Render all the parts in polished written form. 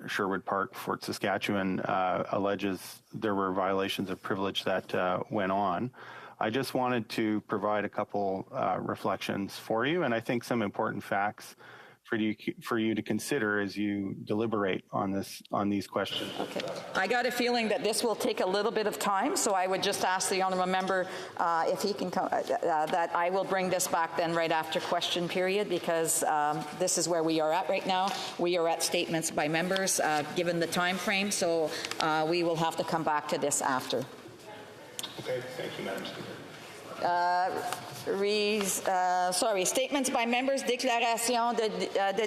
Sherwood Park, Fort Saskatchewan, alleges there were violations of privilege that went on. I just wanted to provide a couple reflections for you, and I think some important facts for you to consider as you deliberate on these questions. Okay. I got a feeling that this will take a little bit of time, so I would just ask the honourable member if he can come, that I will bring this back then right after question period, because this is where we are at right now. We are at statements by members given the time frame, so we will have to come back to this after. Okay, thank you, Madam Speaker. Statements by members, déclaration de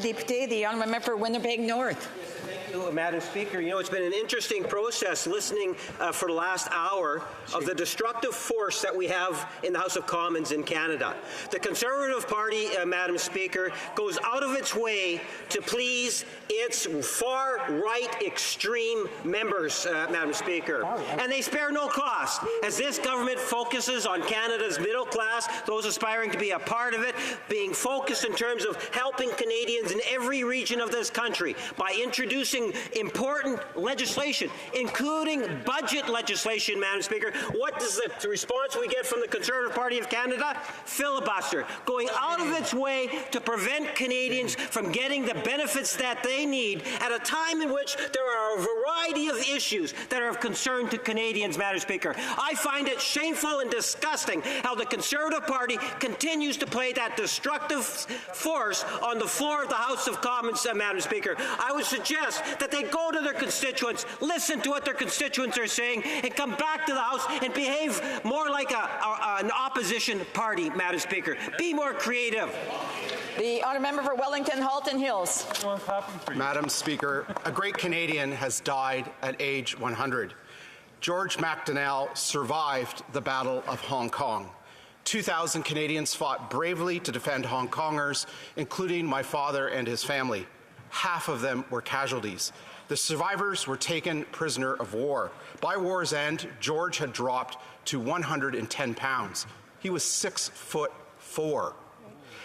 député, the honourable member for Winnipeg North. Thank you, Madam Speaker. You know, it's been an interesting process listening for the last hour of the destructive force that we have in the House of Commons in Canada. The Conservative Party, Madam Speaker, goes out of its way to please its far-right extreme members, Madam Speaker. And they spare no cost as this government focuses on Canada's middle class, those aspiring to be a part of it, being focused in terms of helping Canadians in every region of this country by introducing important legislation, including budget legislation, Madam Speaker. What is the response we get from the Conservative Party of Canada? Filibuster, going out of its way to prevent Canadians from getting the benefits that they need at a time in which there are a variety of issues that are of concern to Canadians, Madam Speaker. I find it shameful and disgusting how the Conservative Party continues to play that destructive force on the floor of the House of Commons, Madam Speaker. I would suggest that they go to their constituents, listen to what their constituents are saying, and come back to the House and behave more like an opposition party, Madam Speaker. Be more creative. The honourable member for Wellington Halton Hills. Madam Speaker, a great Canadian has died at age 100. George MacDonell survived the Battle of Hong Kong. 2,000 Canadians fought bravely to defend Hong Kongers, including my father and his family. Half of them were casualties. The survivors were taken prisoner of war. By war's end, George had dropped to 110 pounds. He was 6'4".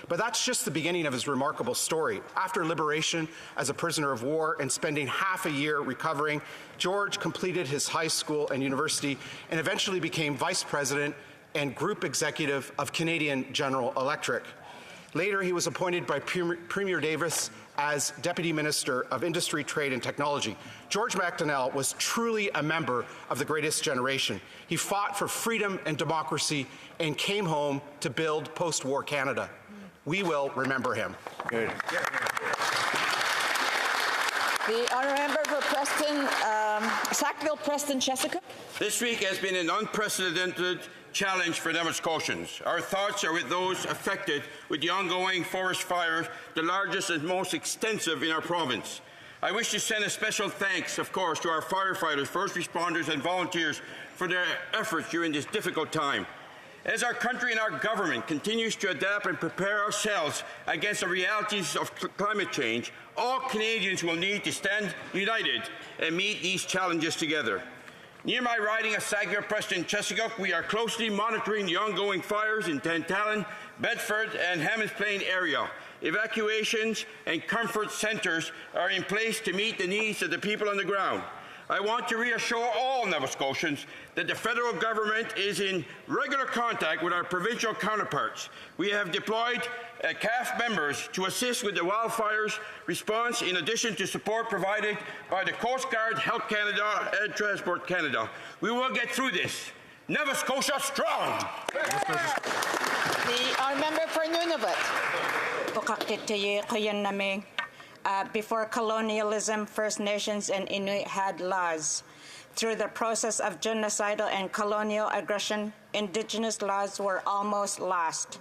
But that's just the beginning of his remarkable story. After liberation as a prisoner of war and spending half a year recovering, George completed his high school and university and eventually became vice president and group executive of Canadian General Electric. Later, he was appointed by Premier Davis as Deputy Minister of Industry, Trade and Technology. George MacDonell was truly a member of the greatest generation. He fought for freedom and democracy and came home to build post-war Canada. We will remember him. Good. The honourable member for Preston, Sackville-Preston, Chesapeake. This week has been an unprecedented challenge for Nova Scotians. Our thoughts are with those affected with the ongoing forest fires, the largest and most extensive in our province. I wish to send a special thanks, of course, to our firefighters, first responders and volunteers for their efforts during this difficult time. As our country and our government continues to adapt and prepare ourselves against the realities of climate change, all Canadians will need to stand united and meet these challenges together. Near my riding of Sackville-Preston, Chesapeake, we are closely monitoring the ongoing fires in Tantallon, Bedford and Hammonds Plain area. Evacuations and comfort centres are in place to meet the needs of the people on the ground. I want to reassure all Nova Scotians that the federal government is in regular contact with our provincial counterparts. We have deployed CAF members to assist with the wildfires response in addition to support provided by the Coast Guard, Health Canada and Transport Canada. We will get through this. Nova Scotia strong! The honourable member for Nunavut. Before colonialism, First Nations and Inuit had laws. Through the process of genocidal and colonial aggression, Indigenous laws were almost lost.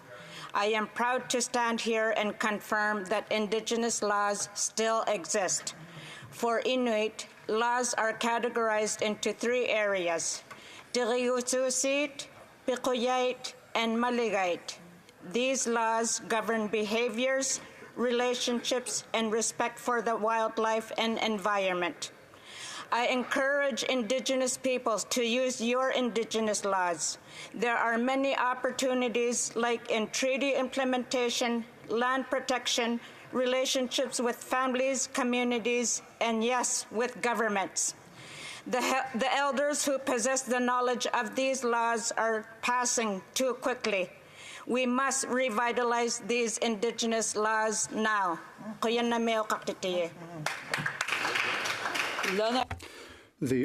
I am proud to stand here and confirm that Indigenous laws still exist. For Inuit, laws are categorized into 3 areas: Diriutusit, Pikuyait, and Maligait. These laws govern behaviors, relationships, and respect for the wildlife and environment. I encourage Indigenous peoples to use your Indigenous laws. There are many opportunities like in treaty implementation, land protection, relationships with families, communities, and yes, with governments. The elders who possess the knowledge of these laws are passing too quickly. We must revitalize these indigenous laws now. The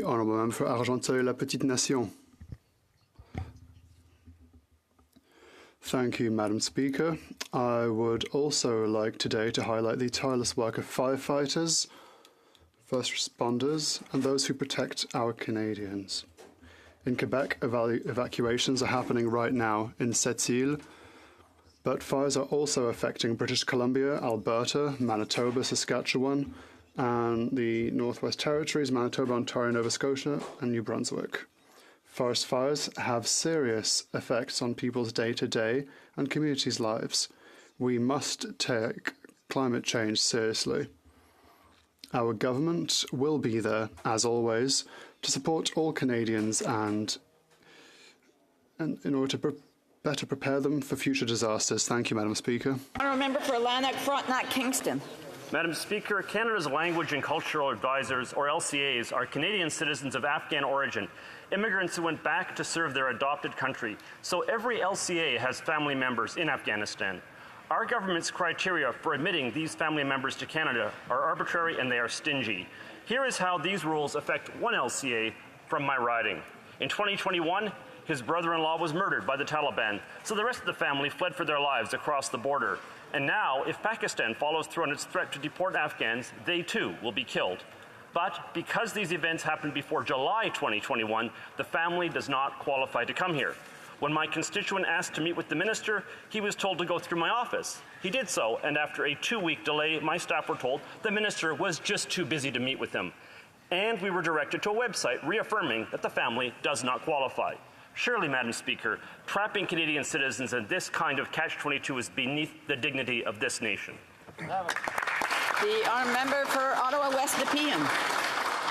Honourable Member for Argenteuil-La Petite-Nation. Thank you, Madam Speaker. I would also like today to highlight the tireless work of firefighters, first responders, and those who protect our Canadians. In Quebec, evacuations are happening right now in Sept-Îles, but fires are also affecting British Columbia, Alberta, Manitoba, Saskatchewan, and the Northwest Territories, Manitoba, Ontario, Nova Scotia, and New Brunswick. Forest fires have serious effects on people's day-to-day and communities' lives. We must take climate change seriously. Our government will be there, as always, to support all Canadians and in order to better prepare them for future disasters. Thank you, Madam Speaker. Honourable Member for Lanark, Frontenac, Kingston. Madam Speaker, Canada's Language and Cultural Advisors, or LCAs, are Canadian citizens of Afghan origin, immigrants who went back to serve their adopted country. So every LCA has family members in Afghanistan. Our government's criteria for admitting these family members to Canada are arbitrary and they are stingy. Here is how these rules affect one LCA from my riding. In 2021, his brother-in-law was murdered by the Taliban, so the rest of the family fled for their lives across the border. And now, if Pakistan follows through on its threat to deport Afghans, they too will be killed. But because these events happened before July 2021, the family does not qualify to come here. When my constituent asked to meet with the minister, he was told to go through my office. He did so, and after a 2-week delay, my staff were told the minister was just too busy to meet with him. And we were directed to a website reaffirming that the family does not qualify. Surely, Madam Speaker, trapping Canadian citizens in this kind of catch-22 is beneath the dignity of this nation. The honourable member for Ottawa West Nepean.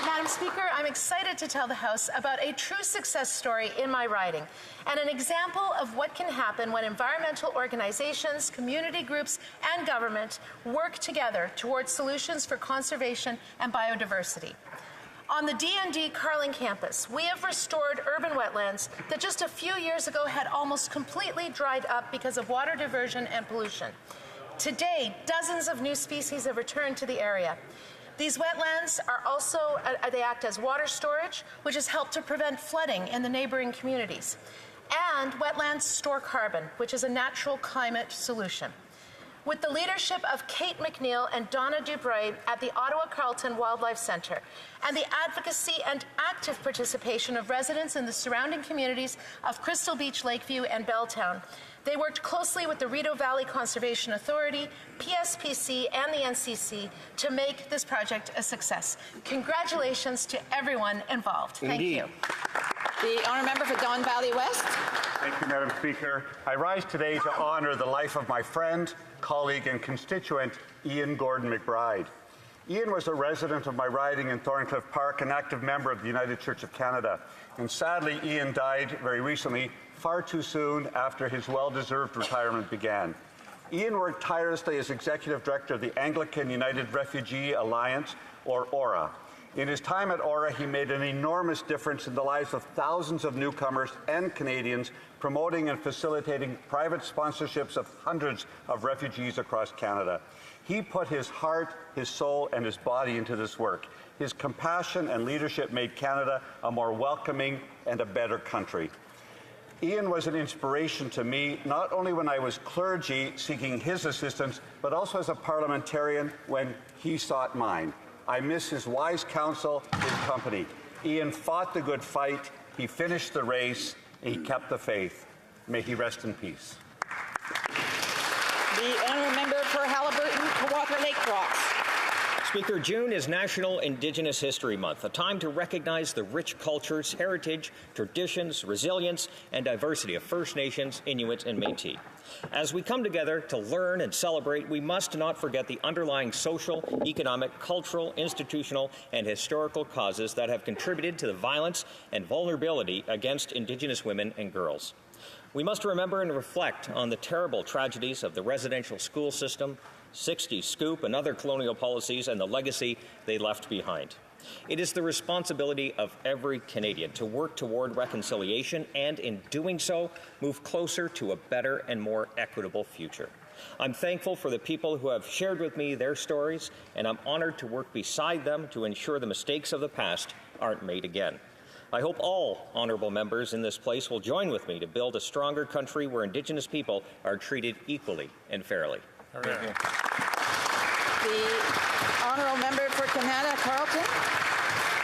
Madam Speaker, I'm excited to tell the House about a true success story in my riding and an example of what can happen when environmental organizations, community groups, and government work together towards solutions for conservation and biodiversity. On the D&D Carling campus, we have restored urban wetlands that just a few years ago had almost completely dried up because of water diversion and pollution. Today, dozens of new species have returned to the area. These wetlands are also, they act as water storage, which has helped to prevent flooding in the neighboring communities. And wetlands store carbon, which is a natural climate solution. With the leadership of Kate McNeil and Donna Dubray at the Ottawa Carleton Wildlife Centre, and the advocacy and active participation of residents in the surrounding communities of Crystal Beach, Lakeview, and Belltown, they worked closely with the Rideau Valley Conservation Authority, PSPC, and the NCC to make this project a success. Congratulations to everyone involved. Thank you. The honourable member for Don Valley West. Thank you, Madam Speaker. I rise today to honour the life of my friend, colleague, and constituent, Ian Gordon McBride. Ian was a resident of my riding in Thorncliffe Park, an active member of the United Church of Canada. And sadly, Ian died very recently, far too soon after his well-deserved retirement began. Ian worked tirelessly as Executive Director of the Anglican United Refugee Alliance, or ORA. In his time at ORA, he made an enormous difference in the lives of thousands of newcomers and Canadians, promoting and facilitating private sponsorships of hundreds of refugees across Canada. He put his heart, his soul, and his body into this work. His compassion and leadership made Canada a more welcoming and a better country. Ian was an inspiration to me, not only when I was clergy seeking his assistance, but also as a parliamentarian when he sought mine. I miss his wise counsel, his company. Ian fought the good fight, he finished the race, and he kept the faith. May he rest in peace. The honourable member for Haliburton, Kawalker Lake Rocks. Speaker, June is National Indigenous History Month, a time to recognize the rich cultures, heritage, traditions, resilience, and diversity of First Nations, Inuit, and Métis. As we come together to learn and celebrate, we must not forget the underlying social, economic, cultural, institutional, and historical causes that have contributed to the violence and vulnerability against Indigenous women and girls. We must remember and reflect on the terrible tragedies of the residential school system, 60, Scoop, and other colonial policies, and the legacy they left behind. It is the responsibility of every Canadian to work toward reconciliation and, in doing so, move closer to a better and more equitable future. I'm thankful for the people who have shared with me their stories, and I'm honored to work beside them to ensure the mistakes of the past aren't made again. I hope all honourable members in this place will join with me to build a stronger country where Indigenous people are treated equally and fairly. The honourable member for Canada, Carleton.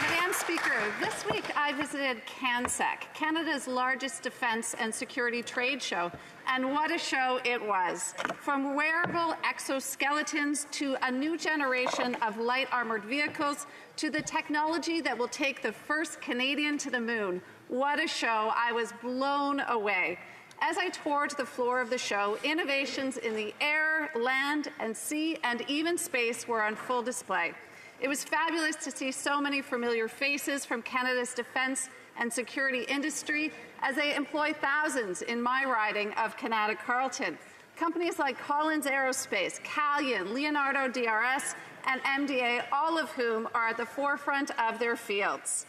Madam Speaker, this week I visited CANSEC, Canada's largest defence and security trade show, and what a show it was. From wearable exoskeletons to a new generation of light armoured vehicles to the technology that will take the first Canadian to the moon. What a show. I was blown away. As I toured the floor of the show, innovations in the air, land, and sea, and even space were on full display. It was fabulous to see so many familiar faces from Canada's defence and security industry as they employ thousands in my riding of Canada Carleton. Companies like Collins Aerospace, Calian, Leonardo DRS, and MDA, all of whom are at the forefront of their fields.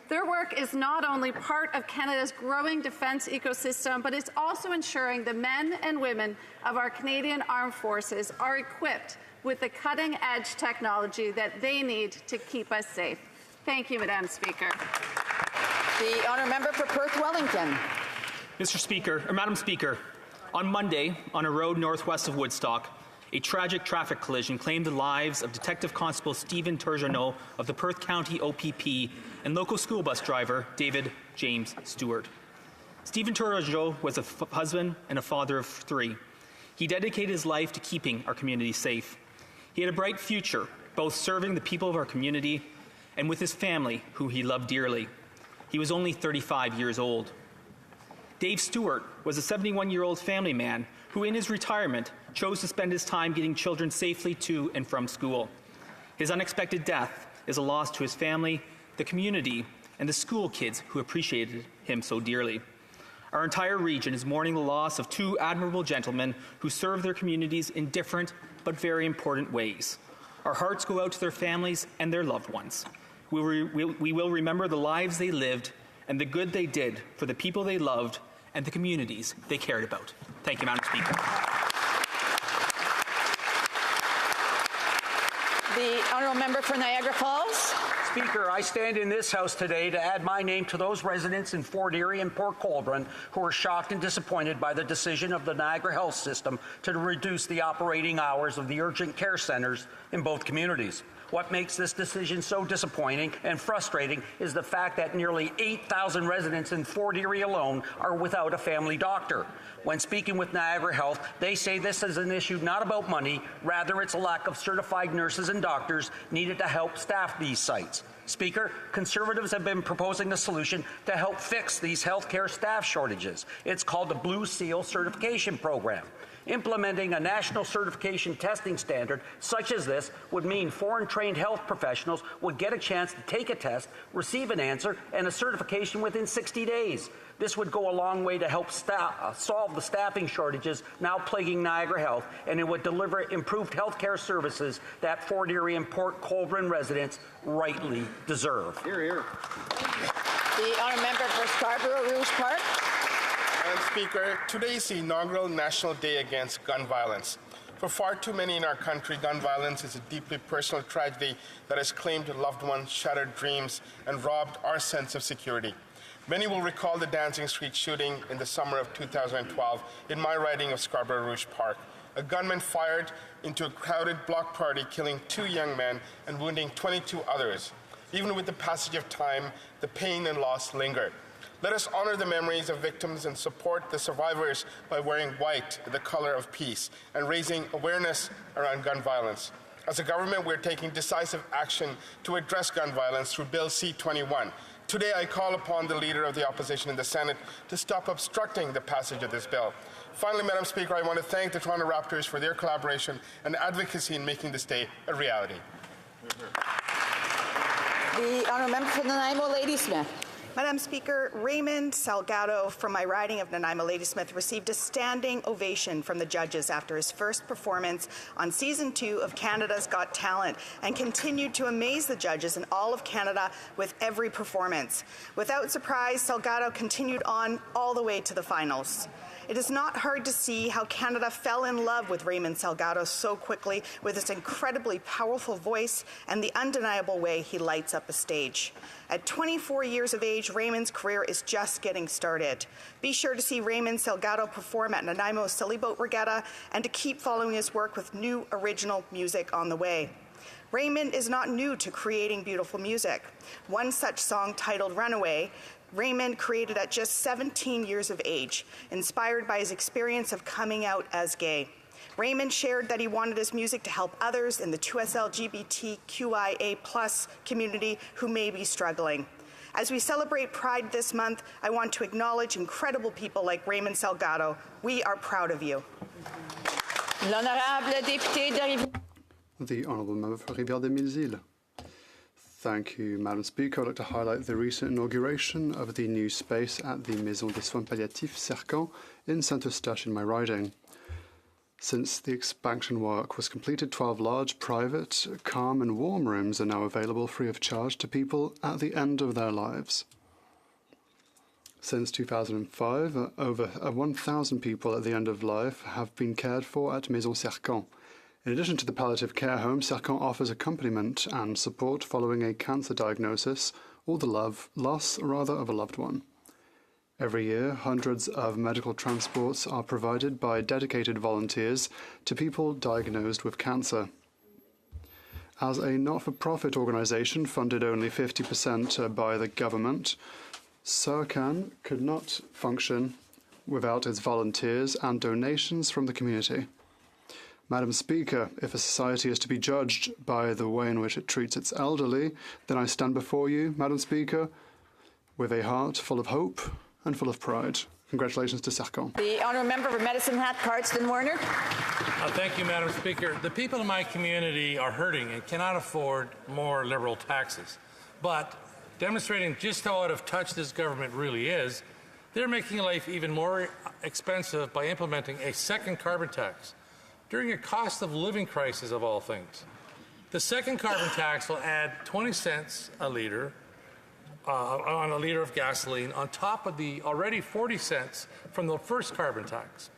Their work is not only part of Canada's growing defence ecosystem, but it's also ensuring the men and women of our Canadian Armed Forces are equipped with the cutting-edge technology that they need to keep us safe. Thank you, Madam Speaker. The honourable member for Perth-Wellington. Madam Speaker, on Monday, on a road northwest of Woodstock, a tragic traffic collision claimed the lives of Detective Constable Stephen Turgeneau of the Perth County OPP and local school bus driver David James Stewart. Stephen Turgeneau was a husband and a father of 3. He dedicated his life to keeping our community safe. He had a bright future, both serving the people of our community and with his family, who he loved dearly. He was only 35 years old. Dave Stewart was a 71-year-old family man who, in his retirement, chose to spend his time getting children safely to and from school. His unexpected death is a loss to his family, the community, and the school kids who appreciated him so dearly. Our entire region is mourning the loss of 2 admirable gentlemen who served their communities in different but very important ways. Our hearts go out to their families and their loved ones. We will remember the lives they lived and the good they did for the people they loved and the communities they cared about. Thank you, Madam Speaker. The honourable member for Niagara Falls. Speaker, I stand in this House today to add my name to those residents in Fort Erie and Port Colborne who are shocked and disappointed by the decision of the Niagara Health System to reduce the operating hours of the urgent care centres in both communities. What makes this decision so disappointing and frustrating is the fact that nearly 8,000 residents in Fort Erie alone are without a family doctor. When speaking with Niagara Health, they say this is an issue not about money, rather it's a lack of certified nurses and doctors needed to help staff these sites. Speaker, Conservatives have been proposing a solution to help fix these healthcare staff shortages. It's called the Blue Seal Certification Program. Implementing a national certification testing standard such as this would mean foreign-trained health professionals would get a chance to take a test, receive an answer, and a certification within 60 days. This would go a long way to help solve the staffing shortages now plaguing Niagara Health, and it would deliver improved healthcare services that Fort Erie and Port Colborne residents rightly deserve. Hear, hear. The honourable member for Scarborough Rouge Park. Madam Speaker, today is the inaugural National Day Against Gun Violence. For far too many in our country, gun violence is a deeply personal tragedy that has claimed loved ones, shattered dreams, and robbed our sense of security. Many will recall the Dancing Street shooting in the summer of 2012 in my riding of Scarborough Rouge Park. A gunman fired into a crowded block party, killing 2 young men and wounding 22 others. Even with the passage of time, the pain and loss linger. Let us honor the memories of victims and support the survivors by wearing white, the color of peace, and raising awareness around gun violence. As a government, we're taking decisive action to address gun violence through Bill C-21. Today, I call upon the Leader of the Opposition in the Senate to stop obstructing the passage of this bill. Finally, Madam Speaker, I want to thank the Toronto Raptors for their collaboration and advocacy in making this day a reality. The honourable member for Nanaimo, Ladysmith. Madam Speaker, Raymond Salgado from my riding of Nanaimo Ladysmith received a standing ovation from the judges after his first performance on Season 2 of Canada's Got Talent and continued to amaze the judges in all of Canada with every performance. Without surprise, Salgado continued on all the way to the finals. It is not hard to see how Canada fell in love with Raymond Salgado so quickly with his incredibly powerful voice and the undeniable way he lights up a stage. At 24 years of age, Raymond's career is just getting started. Be sure to see Raymond Salgado perform at Nanaimo's Silly Boat Regatta and to keep following his work with new original music on the way. Raymond is not new to creating beautiful music. One such song, titled Runaway, Raymond created at just 17 years of age, inspired by his experience of coming out as gay. Raymond shared that he wanted his music to help others in the 2SL LGBTQIA+ community who may be struggling. As we celebrate Pride this month, I want to acknowledge incredible people like Raymond Salgado. We are proud of you. The Honourable Member for Rivière-des-Mille-Îles. Thank you, Madam Speaker. I'd like to highlight the recent inauguration of the new space at the Maison des Soins Palliatifs Cercan in Saint-Eustache in my riding. Since the expansion work was completed, 12 large, private, calm and warm rooms are now available free of charge to people at the end of their lives. Since 2005, over 1,000 people at the end of life have been cared for at Maison Cercan. In addition to the palliative care home, Cercan offers accompaniment and support following a cancer diagnosis or the loss of a loved one. Every year, hundreds of medical transports are provided by dedicated volunteers to people diagnosed with cancer. As a not-for-profit organisation funded only 50% by the government, Cercan could not function without its volunteers and donations from the community. Madam Speaker, if a society is to be judged by the way in which it treats its elderly, then I stand before you, Madam Speaker, with a heart full of hope and full of pride. Congratulations to Cercan. The Honourable Member for Medicine Hat, Cardston Warner. Thank you, Madam Speaker. The people in my community are hurting and cannot afford more liberal taxes. But demonstrating just how out of touch this government really is, they're making life even more expensive by implementing a second carbon tax during a cost of living crisis of all things. The second carbon tax will add 20 cents a litre on a litre of gasoline on top of the already 40 cents from the first carbon tax.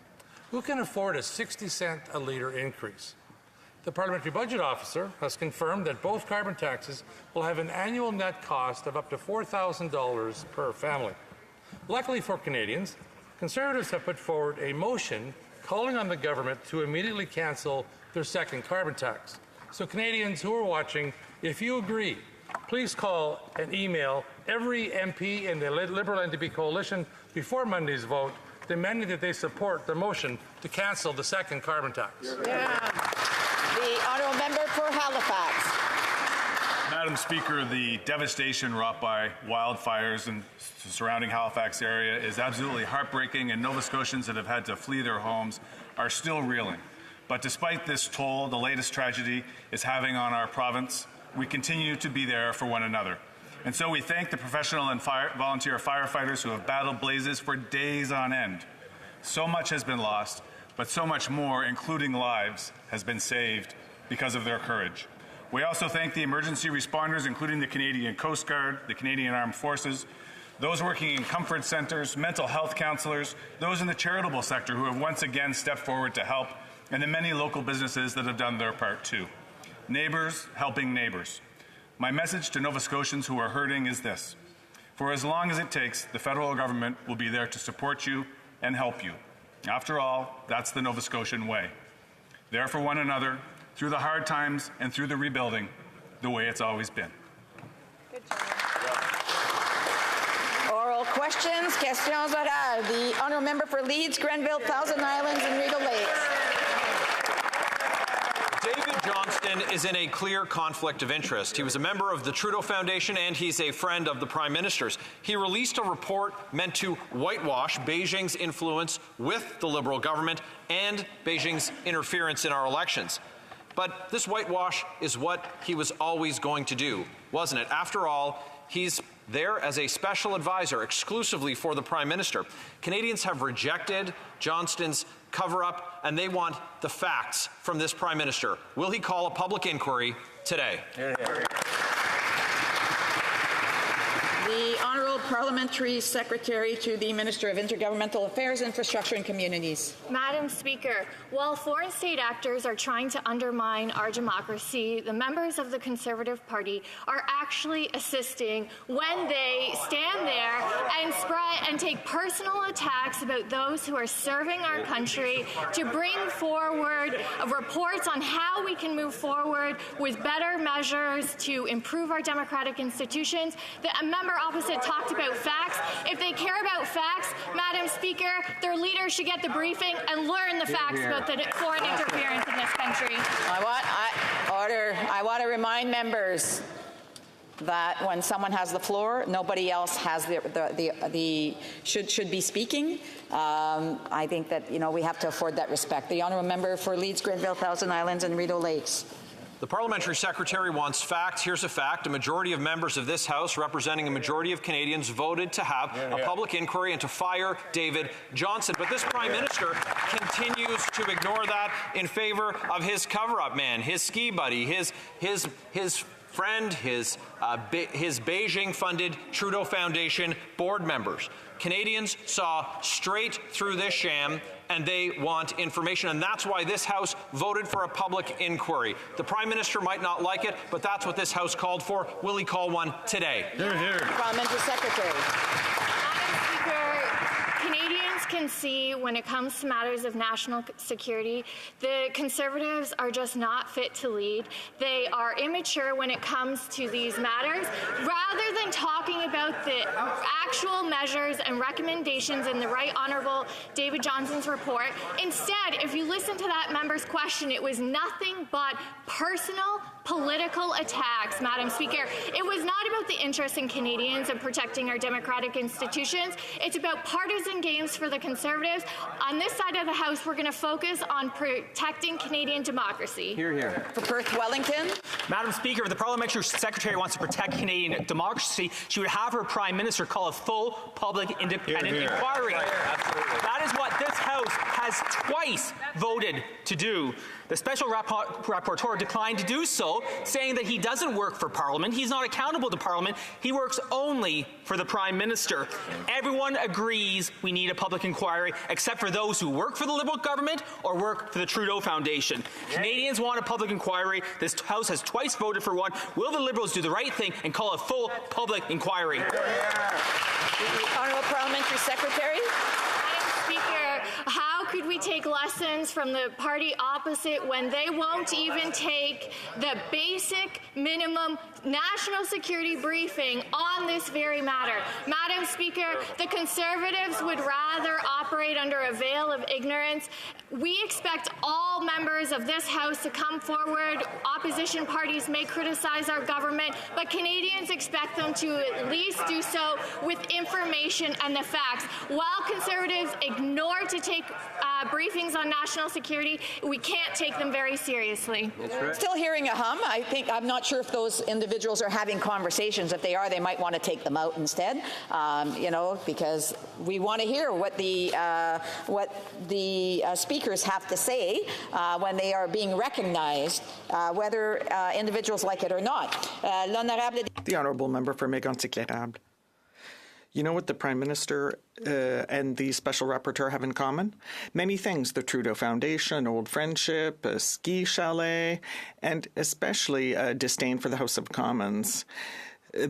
Who can afford a 60-cent a litre increase? The Parliamentary Budget Officer has confirmed that both carbon taxes will have an annual net cost of up to $4,000 per family. Luckily for Canadians, Conservatives have put forward a motion calling on the government to immediately cancel their second carbon tax. So Canadians who are watching, if you agree, please call and email every MP in the Liberal NDP coalition before Monday's vote, demanding that they support the motion to cancel the second carbon tax. Yeah. The Honourable Member for Halifax. Madam Speaker, the devastation wrought by wildfires in the surrounding Halifax area is absolutely heartbreaking, and Nova Scotians that have had to flee their homes are still reeling. But despite this toll the latest tragedy is having on our province, we continue to be there for one another. And so we thank the professional and volunteer firefighters who have battled blazes for days on end. So much has been lost, but so much more, including lives, has been saved because of their courage. We also thank the emergency responders, including the Canadian Coast Guard, the Canadian Armed Forces, those working in comfort centres, mental health counsellors, those in the charitable sector who have once again stepped forward to help, and the many local businesses that have done their part too. Neighbours helping neighbours. My message to Nova Scotians who are hurting is this: for as long as it takes, the federal government will be there to support you and help you. After all, that's the Nova Scotian way. There for one another, through the hard times and through the rebuilding, the way it's always been. Good job. Oral questions, questions orales. The Honourable Member for Leeds, Grenville, Thousand Islands and Regal Lakes. David Johnston is in a clear conflict of interest. He was a member of the Trudeau Foundation and he's a friend of the Prime Minister's. He released a report meant to whitewash Beijing's influence with the Liberal government and Beijing's interference in our elections. But this whitewash is what he was always going to do. wasn't it? After all, he's there as a special advisor exclusively for the Prime Minister. Canadians have rejected Johnston's cover-up, and they want the facts from this Prime Minister. Will he call a public inquiry today? The Honourable Parliamentary Secretary to the Minister of Intergovernmental Affairs, Infrastructure and Communities. Madam Speaker, while foreign state actors are trying to undermine our democracy, the members of the Conservative Party are actually assisting when they stand there and spread and take personal attacks about those who are serving our country to bring forward reports on how we can move forward with better measures to improve our democratic institutions. A member opposite talked about facts. If they care about facts, Madam Speaker, their leaders should get the briefing and learn the facts about the foreign interference in this country. I want to remind members that when someone has the floor, nobody else has should be speaking. I think that we have to afford that respect. The honourable member for Leeds, Grenville, Thousand Islands, and Rideau Lakes. The Parliamentary Secretary wants facts. Here's a fact. A majority of members of this House, representing a majority of Canadians, voted to have a public inquiry and to fire David Johnston. But this Prime Minister continues to ignore that in favor of his cover-up man, his ski buddy, his friend, his Beijing-funded Trudeau Foundation board members. Canadians saw straight through this sham, and they want information, and that's why this House voted for a public inquiry. The Prime Minister might not like it, but that's what this House called for. Will he call one today? Parliamentary Secretary. Madam Speaker, Canadians can see when it comes to matters of national security, the Conservatives are just not fit to lead. They are immature when it comes to these matters. Rather than talking about the actual measures and recommendations in the Right Honourable David Johnston's report, instead, if you listen to that member's question, it was nothing but personal political attacks, Madam Speaker. It was not about the interests in Canadians and protecting our democratic institutions. It's about partisan games for the Conservatives. On this side of the House, we're going to focus on protecting Canadian democracy. Hear, hear. For Perth Wellington. Madam Speaker, if the Parliamentary Secretary wants to protect Canadian democracy, she would have her Prime Minister call a full public independent inquiry. That is what this House has twice voted to do. The Special Rapporteur declined to do so, saying that he doesn't work for Parliament. He's not accountable to Parliament. He works only for the Prime Minister. Everyone agrees we need a public inquiry, except for those who work for the Liberal government or work for the Trudeau Foundation. Canadians want a public inquiry. This House has twice voted for one. Will the Liberals do the right thing and call a full public inquiry? Honourable Parliamentary Secretary. Madam Speaker, how could we take lessons from the party opposite when they won't even take the basic minimum national security briefing on this very matter? Madam Speaker, the Conservatives would rather operate under a veil of ignorance. We expect all members of this House to come forward. Opposition parties may criticize our government, but Canadians expect them to at least do so with information and the facts. While Conservatives ignore to take briefings on national security, we can't take them very seriously. Still hearing a hum. I'm not sure if those individuals are having conversations. If they are, they might want to take them out instead, because we want to hear what the speakers have to say when they are being recognized, whether individuals like it or not. The Honourable Member for Mégantic-L'Érable. You know what the Prime Minister and the Special Rapporteur have in common? Many things. The Trudeau Foundation, an old friendship, a ski chalet, and especially a disdain for the House of Commons.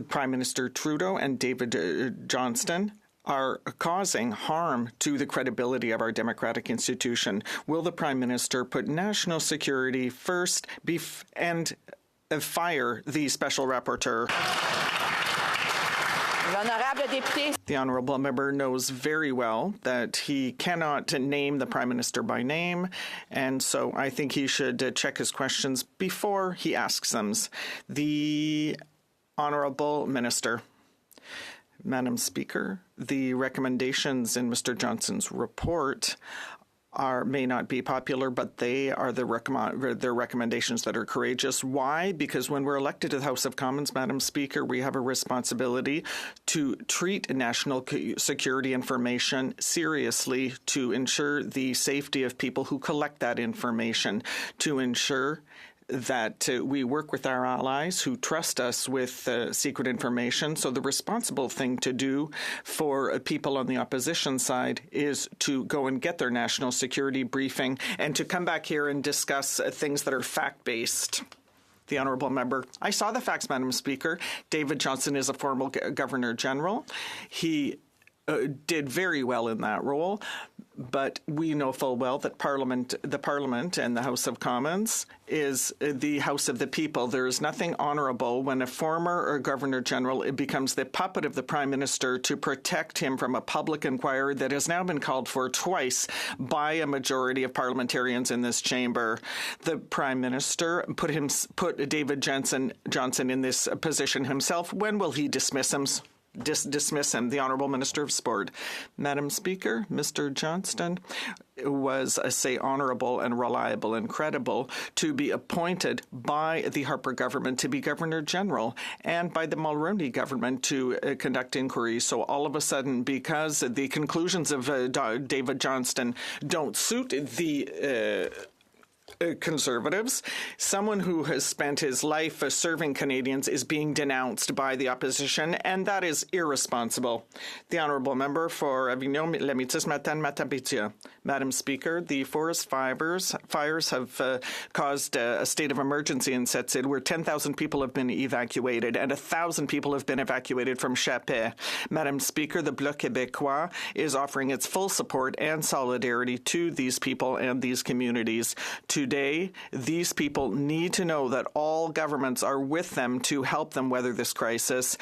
Prime Minister Trudeau and David Johnston are causing harm to the credibility of our democratic institution. Will the Prime Minister put national security first and fire the Special Rapporteur? The Honourable Member knows very well that he cannot name the Prime Minister by name, and so I think he should check his questions before he asks them. The Honourable Minister. Madam Speaker, the recommendations in Mr. Johnston's report may not be popular, but they are their recommendations that are courageous. Why? Because when we're elected to the House of Commons, Madam Speaker, we have a responsibility to treat national security information seriously, to ensure the safety of people who collect that information, to ensure that we work with our allies who trust us with secret information. So the responsible thing to do for people on the opposition side is to go and get their national security briefing and to come back here and discuss things that are fact-based. The Honourable Member. I saw the facts, Madam Speaker. David Johnston is a former Governor General. He did very well in that role, but we know full well that the Parliament and the House of Commons is the House of the people. There is nothing honourable when a former Governor General becomes the puppet of the Prime Minister to protect him from a public inquiry that has now been called for twice by a majority of parliamentarians in this chamber. The Prime Minister put David Johnson in this position himself. When will he dismiss him? The Honourable Minister of Sport. Madam Speaker, Mr. Johnston was, say, honourable and reliable and credible to be appointed by the Harper government to be Governor General and by the Mulroney government to conduct inquiries. So all of a sudden, because the conclusions of David Johnston don't suit the Conservatives, someone who has spent his life serving Canadians is being denounced by the opposition, and that is irresponsible. The Honourable Member for Avignon-Métis-Matane-Matapétia. Madam Speaker, the forest fires have caused a state of emergency in Sept-Îles where 10,000 people have been evacuated and 1,000 people have been evacuated from Chapet. Madam Speaker, the Bloc Québécois is offering its full support and solidarity to these people and these communities. Today, these people need to know that all governments are with them to help them weather this crisis.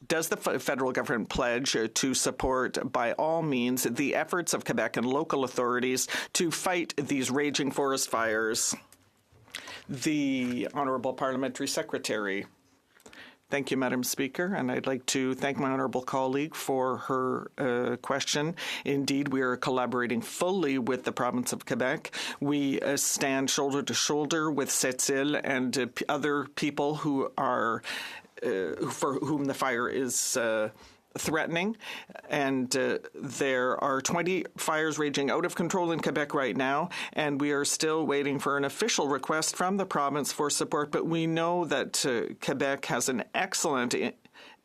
Does the federal government pledge to support, by all means, the efforts of Quebec and local authorities to fight these raging forest fires? The Honourable Parliamentary Secretary. Thank you, Madam Speaker, and I'd like to thank my honourable colleague for her question. Indeed, we are collaborating fully with the province of Quebec. We stand shoulder to shoulder with Sept-Îles and other people who are for whom the fire is threatening, and there are 20 fires raging out of control in Quebec right now, and we are still waiting for an official request from the province for support, but we know that Quebec has an excellent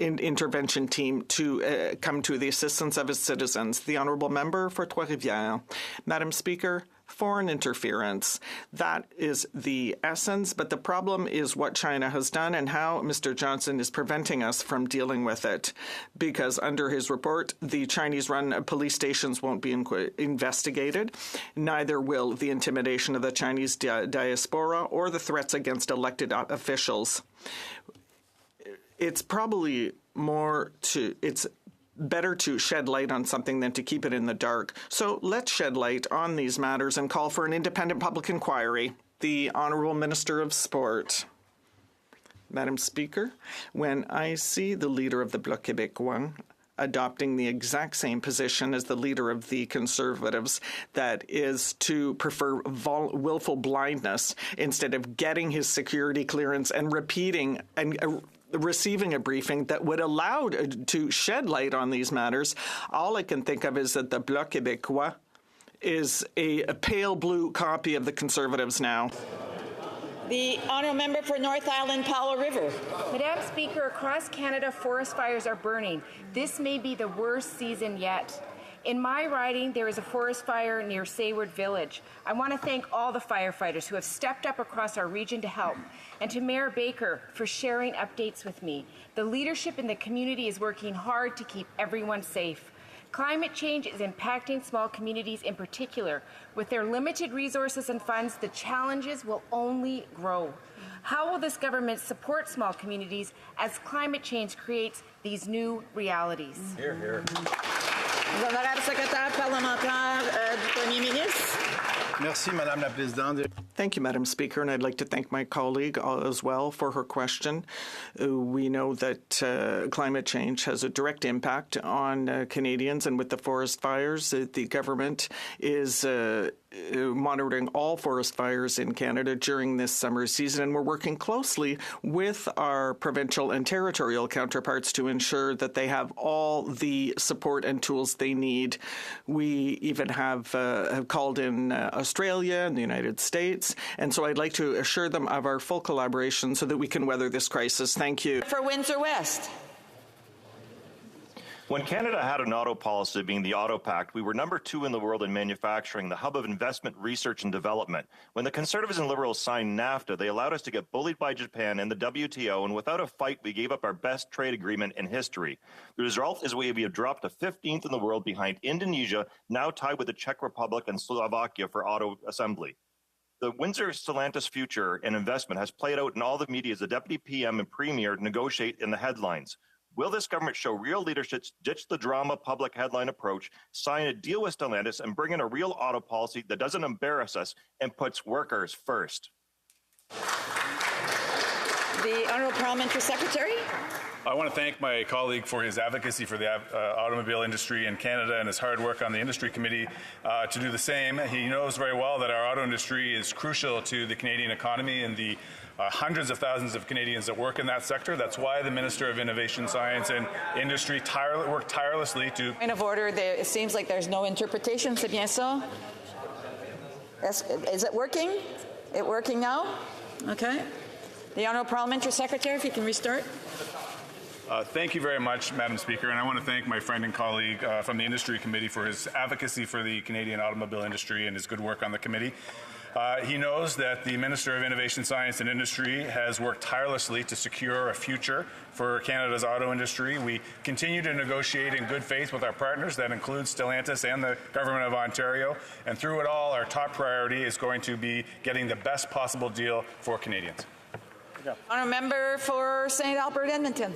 intervention team to come to the assistance of its citizens. The Honourable Member for Trois-Rivières. Madam Speaker, foreign interference. That is the essence, but the problem is what China has done and how Mr. Johnson is preventing us from dealing with it. Because under his report, the Chinese-run police stations won't be investigated. Neither will the intimidation of the Chinese diaspora or the threats against elected officials. It's probably it's better to shed light on something than to keep it in the dark. So let's shed light on these matters and call for an independent public inquiry. The Honourable Minister of Sport. Madam Speaker, when I see the leader of the Bloc Québécois adopting the exact same position as the leader of the Conservatives, that is to prefer willful blindness instead of getting his security clearance and repeating and receiving a briefing that would allow to shed light on these matters, all I can think of is that the Bloc Québécois is a pale blue copy of the Conservatives now. The Honourable Member for North Island, Powell River. Madam Speaker, across Canada, forest fires are burning. This may be the worst season yet. In my riding, there is a forest fire near Sayward Village. I want to thank all the firefighters who have stepped up across our region to help, and to Mayor Baker for sharing updates with me. The leadership in the community is working hard to keep everyone safe. Climate change is impacting small communities in particular. With their limited resources and funds, the challenges will only grow. How will this government support small communities as climate change creates these new realities? Hear, hear. L'honorable secrétaire parlementaire du Premier ministre. Merci, Madame la Présidente. Thank you, Madam Speaker, and I'd like to thank my colleague as well for her question. We know that climate change has a direct impact on Canadians, and with the forest fires, the government is monitoring all forest fires in Canada during this summer season, and we're working closely with our provincial and territorial counterparts to ensure that they have all the support and tools they need. We even have called in Australia and the United States, and so I'd like to assure them of our full collaboration so that we can weather this crisis. Thank you. For Windsor West. When Canada had an auto policy, being the Auto Pact, we were number 2 in the world in manufacturing, the hub of investment, research, and development. When the Conservatives and Liberals signed NAFTA, they allowed us to get bullied by Japan and the WTO, and without a fight, we gave up our best trade agreement in history. The result is we have dropped to 15th in the world behind Indonesia, now tied with the Czech Republic and Slovakia for auto assembly. The Windsor-Stellantis future and investment has played out in all the media as the Deputy PM and Premier negotiate in the headlines. Will this government show real leadership, ditch the drama public headline approach, sign a deal with Stellantis, and bring in a real auto policy that doesn't embarrass us and puts workers first? The Honourable Parliamentary Secretary. I want to thank my colleague for his advocacy for the automobile industry in Canada and his hard work on the industry committee to do the same. He knows very well that our auto industry is crucial to the Canadian economy and the hundreds of thousands of Canadians that work in that sector. That's why the Minister of Innovation, Science and Industry worked tirelessly to... Point of order, it seems like there's no interpretation. C'est bien ça? Is it working? It working now? Okay. The Honourable Parliamentary Secretary, if you can restart. Thank you very much, Madam Speaker, and I want to thank my friend and colleague from the Industry Committee for his advocacy for the Canadian automobile industry and his good work on the committee. He knows that the Minister of Innovation, Science and Industry has worked tirelessly to secure a future for Canada's auto industry. We continue to negotiate in good faith with our partners. That includes Stellantis and the Government of Ontario. And through it all, our top priority is going to be getting the best possible deal for Canadians. Honourable Member for St. Albert Edmonton.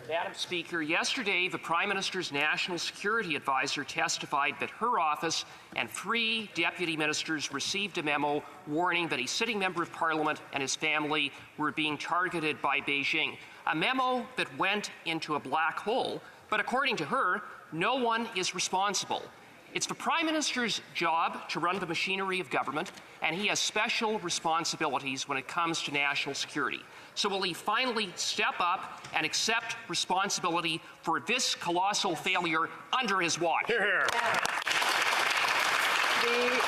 Madam Speaker, yesterday the Prime Minister's National Security Advisor testified that her office and 3 deputy ministers received a memo warning that a sitting member of Parliament and his family were being targeted by Beijing. A memo that went into a black hole, but according to her, no one is responsible. It's the Prime Minister's job to run the machinery of government, and he has special responsibilities when it comes to national security. So will he finally step up and accept responsibility for this colossal failure under his watch? Hear, hear. The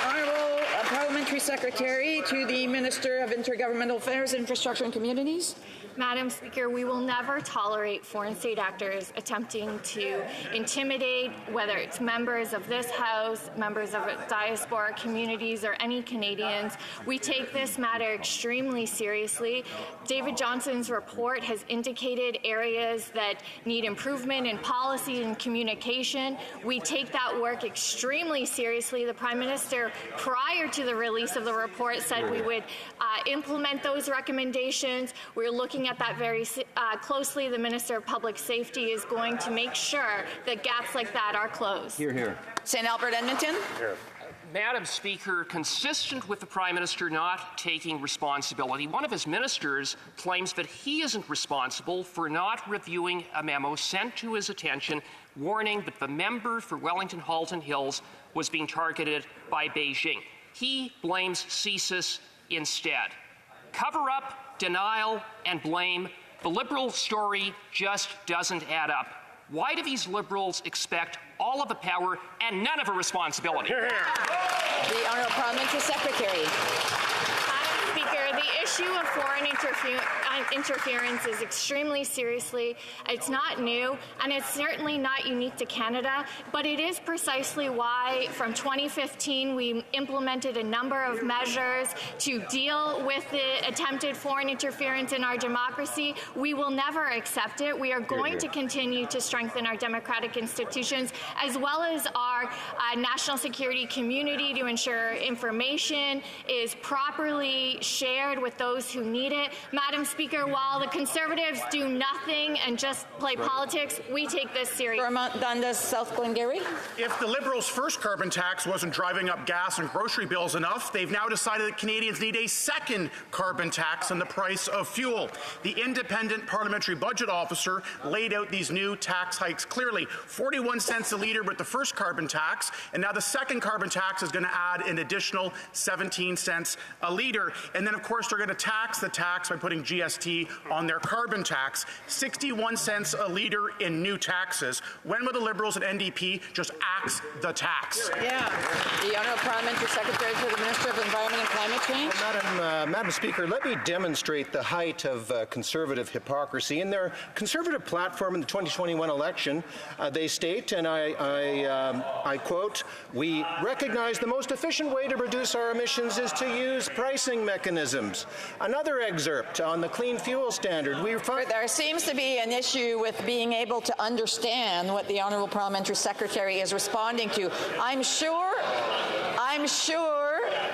Honourable Parliamentary Secretary to the Minister of Intergovernmental Affairs, Infrastructure and Communities. Madam Speaker, we will never tolerate foreign state actors attempting to intimidate, whether it's members of this House, members of diaspora communities, or any Canadians. We take this matter extremely seriously. David Johnson's report has indicated areas that need improvement in policy and communication. We take that work extremely seriously. The Prime Minister, prior to the release of the report, said we would implement those recommendations. We're looking at that very closely. The Minister of Public Safety is going to make sure that gaps like that are closed. Hear, hear. St. Albert Edmonton. Here. Madam Speaker, consistent with the Prime Minister not taking responsibility, one of his ministers claims that he isn't responsible for not reviewing a memo sent to his attention warning that the member for Wellington-Halton Hills was being targeted by Beijing. He blames CSIS instead. Cover up, denial, and blame. The Liberal story just doesn't add up. Why do these Liberals expect all of the power and none of the responsibility? Hear, hear. The Honourable Parliamentary Secretary. Madam Speaker, the issue of foreign interference is extremely seriously. It's not new, and it's certainly not unique to Canada, but it is precisely why from 2015 we implemented a number of measures to deal with the attempted foreign interference in our democracy. We will never accept it. We are going to continue to strengthen our democratic institutions as well as our national security community to ensure information is properly shared with with those who need it. Madam Speaker, while the Conservatives do nothing and just play politics, we take this seriously. Vermont Dundas, South Glengarry. If the Liberals' first carbon tax wasn't driving up gas and grocery bills enough, they've now decided that Canadians need a second carbon tax on the price of fuel. The Independent Parliamentary Budget Officer laid out these new tax hikes clearly. 41 cents a litre with the first carbon tax, and now the second carbon tax is going to add an additional 17 cents a litre. And then, of course, they're going to tax the tax by putting GST on their carbon tax. 61 cents a litre in new taxes. When will the Liberals and NDP just axe the tax? Yeah. The Honourable Parliamentary Secretary to the Minister of Environment and Climate Change. Madam Speaker, let me demonstrate the height of Conservative hypocrisy. In their Conservative platform in the 2021 election, they state, and I quote, "We recognize the most efficient way to reduce our emissions is to use pricing mechanisms." Another excerpt on the clean fuel standard. There seems to be an issue with being able to understand what the Honourable Parliamentary Secretary is responding to. I'm sure,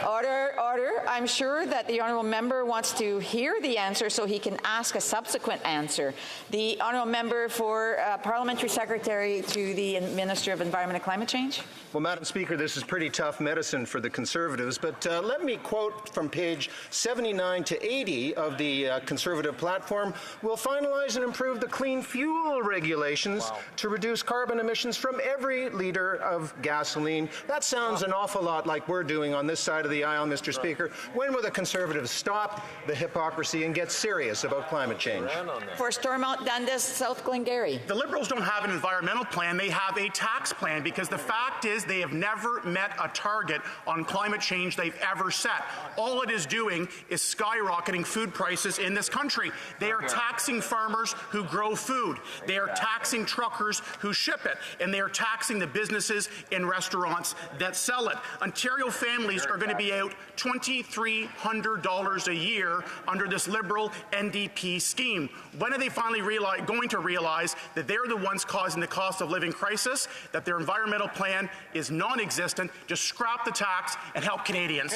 order, I'm sure that the Honourable Member wants to hear the answer so he can ask a subsequent answer. The Honourable Member for Parliamentary Secretary to the Minister of Environment and Climate Change. Well, Madam Speaker, this is pretty tough medicine for the Conservatives, but let me quote from page 79 to 80 of the Conservative platform. "We'll finalize and improve the clean fuel regulations to reduce carbon emissions from every litre of gasoline." That sounds an awful lot like we're doing on this side of the aisle, Mr. Speaker. When will the Conservatives stop the hypocrisy and get serious about climate change? For Stormont Dundas, South Glengarry. The Liberals don't have an environmental plan, they have a tax plan, because the fact is they have never met a target on climate change they've ever set. All it is doing is skyrocketing food prices in this country. They are taxing farmers who grow food. They are taxing truckers who ship it. And they are taxing the businesses in restaurants that sell it. Ontario families are going to be out $2,300 a year under this Liberal NDP scheme. When are they finally going to realize that they're the ones causing the cost of living crisis, that their environmental plan is non-existent? Just scrap the tax and help Canadians.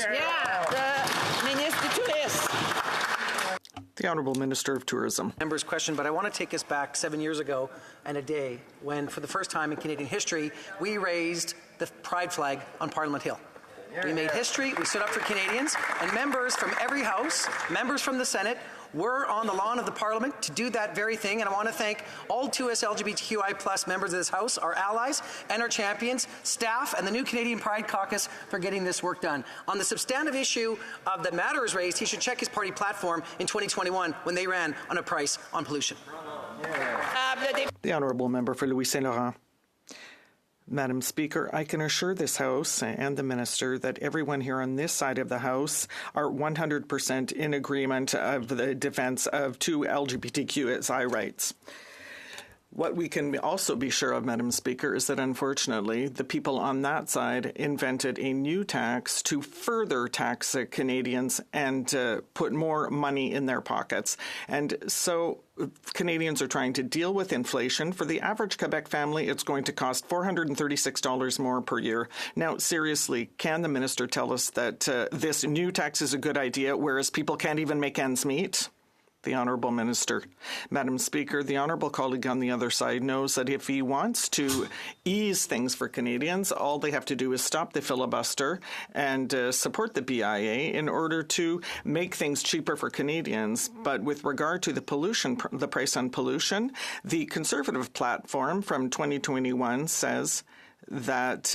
The Honourable Minister of Tourism. Member's question, but I want to take us back 7 years ago and a day when, for the first time in Canadian history, we raised the pride flag on Parliament Hill. We made history, we stood up for Canadians, and members from every House, members from the Senate, were on the lawn of the Parliament to do that very thing, and I want to thank all 2S LGBTQI+ members of this House, our allies and our champions, staff, and the new Canadian Pride Caucus for getting this work done. On the substantive issue of the matter is raised, he should check his party platform in 2021 when they ran on a price on pollution. The Honourable Member for Louis Saint Laurent. Madam Speaker, I can assure this House and the Minister that everyone here on this side of the House are 100% in agreement of the defence of two LGBTQI rights. What we can also be sure of, Madam Speaker, is that unfortunately the people on that side invented a new tax to further tax Canadians and put more money in their pockets. And so Canadians are trying to deal with inflation. For the average Quebec family, it's going to cost $436 more per year. Now, seriously, can the minister tell us that this new tax is a good idea, whereas people can't even make ends meet? The Honourable Minister. Madam Speaker, the Honourable colleague on the other side knows that if he wants to ease things for Canadians, all they have to do is stop the filibuster and support the BIA in order to make things cheaper for Canadians. But with regard to the pollution, the price on pollution, the Conservative platform from 2021 says that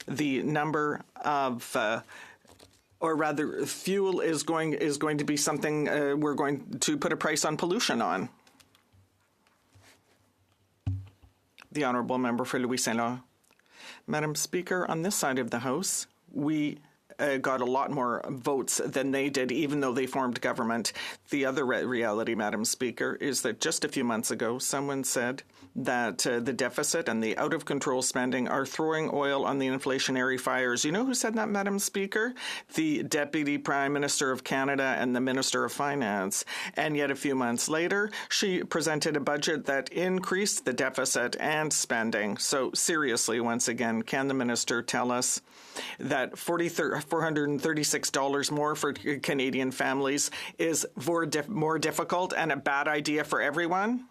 the number of or rather, fuel is going to be something we're going to put a price on pollution on. The Honourable Member for Louis Saint Laurent. Madam Speaker, on this side of the House, we got a lot more votes than they did, even though they formed government. The other reality, Madam Speaker, is that just a few months ago, someone said that the deficit and the out-of-control spending are throwing oil on the inflationary fires. You know who said that, Madam Speaker? The Deputy Prime Minister of Canada and the Minister of Finance. And yet a few months later, she presented a budget that increased the deficit and spending. So seriously, once again, can the minister tell us that 43 $436 more for Canadian families is more difficult and a bad idea for everyone?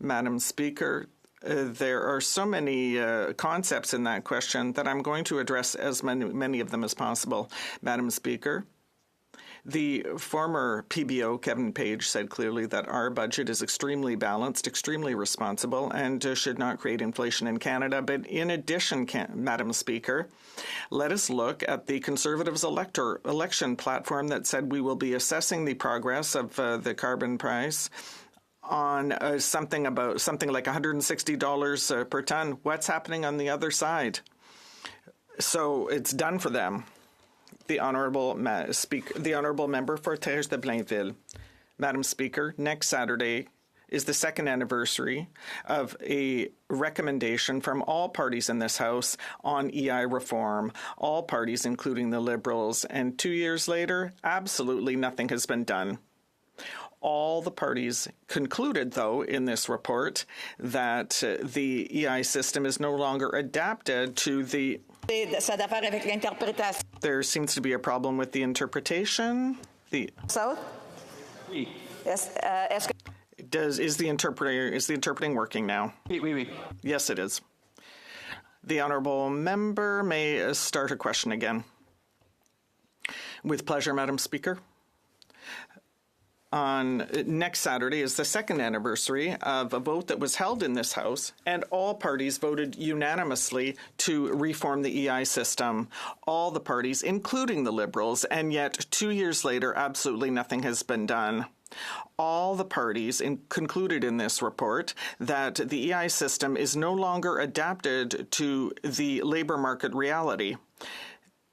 Madam Speaker, there are so many concepts in that question that I'm going to address as many of them as possible. Madam Speaker, the former PBO, Kevin Page, said clearly that our budget is extremely balanced, extremely responsible, and should not create inflation in Canada. But in addition, Madam Speaker, let us look at the Conservatives' election platform that said we will be assessing the progress of the carbon price on something like $160 per ton. What's happening on the other side? So it's done for them. The Honourable Member for Thérèse de Blainville. Madam Speaker, next Saturday is the second anniversary of a recommendation from all parties in this House on EI reform, all parties including the Liberals, and 2 years later, absolutely nothing has been done. All the parties concluded, though, in this report that the EI system is no longer adapted to the... There seems to be a problem with the interpretation. So? Yes. Is the interpreting working now? Oui. Yes, it is. The Honourable Member may start a question again. With pleasure, Madam Speaker. On next Saturday is the second anniversary of a vote that was held in this House, and all parties voted unanimously to reform the EI system. All the parties, including the Liberals, and yet 2 years later, absolutely nothing has been done. All the parties concluded in this report that the EI system is no longer adapted to the labour market reality.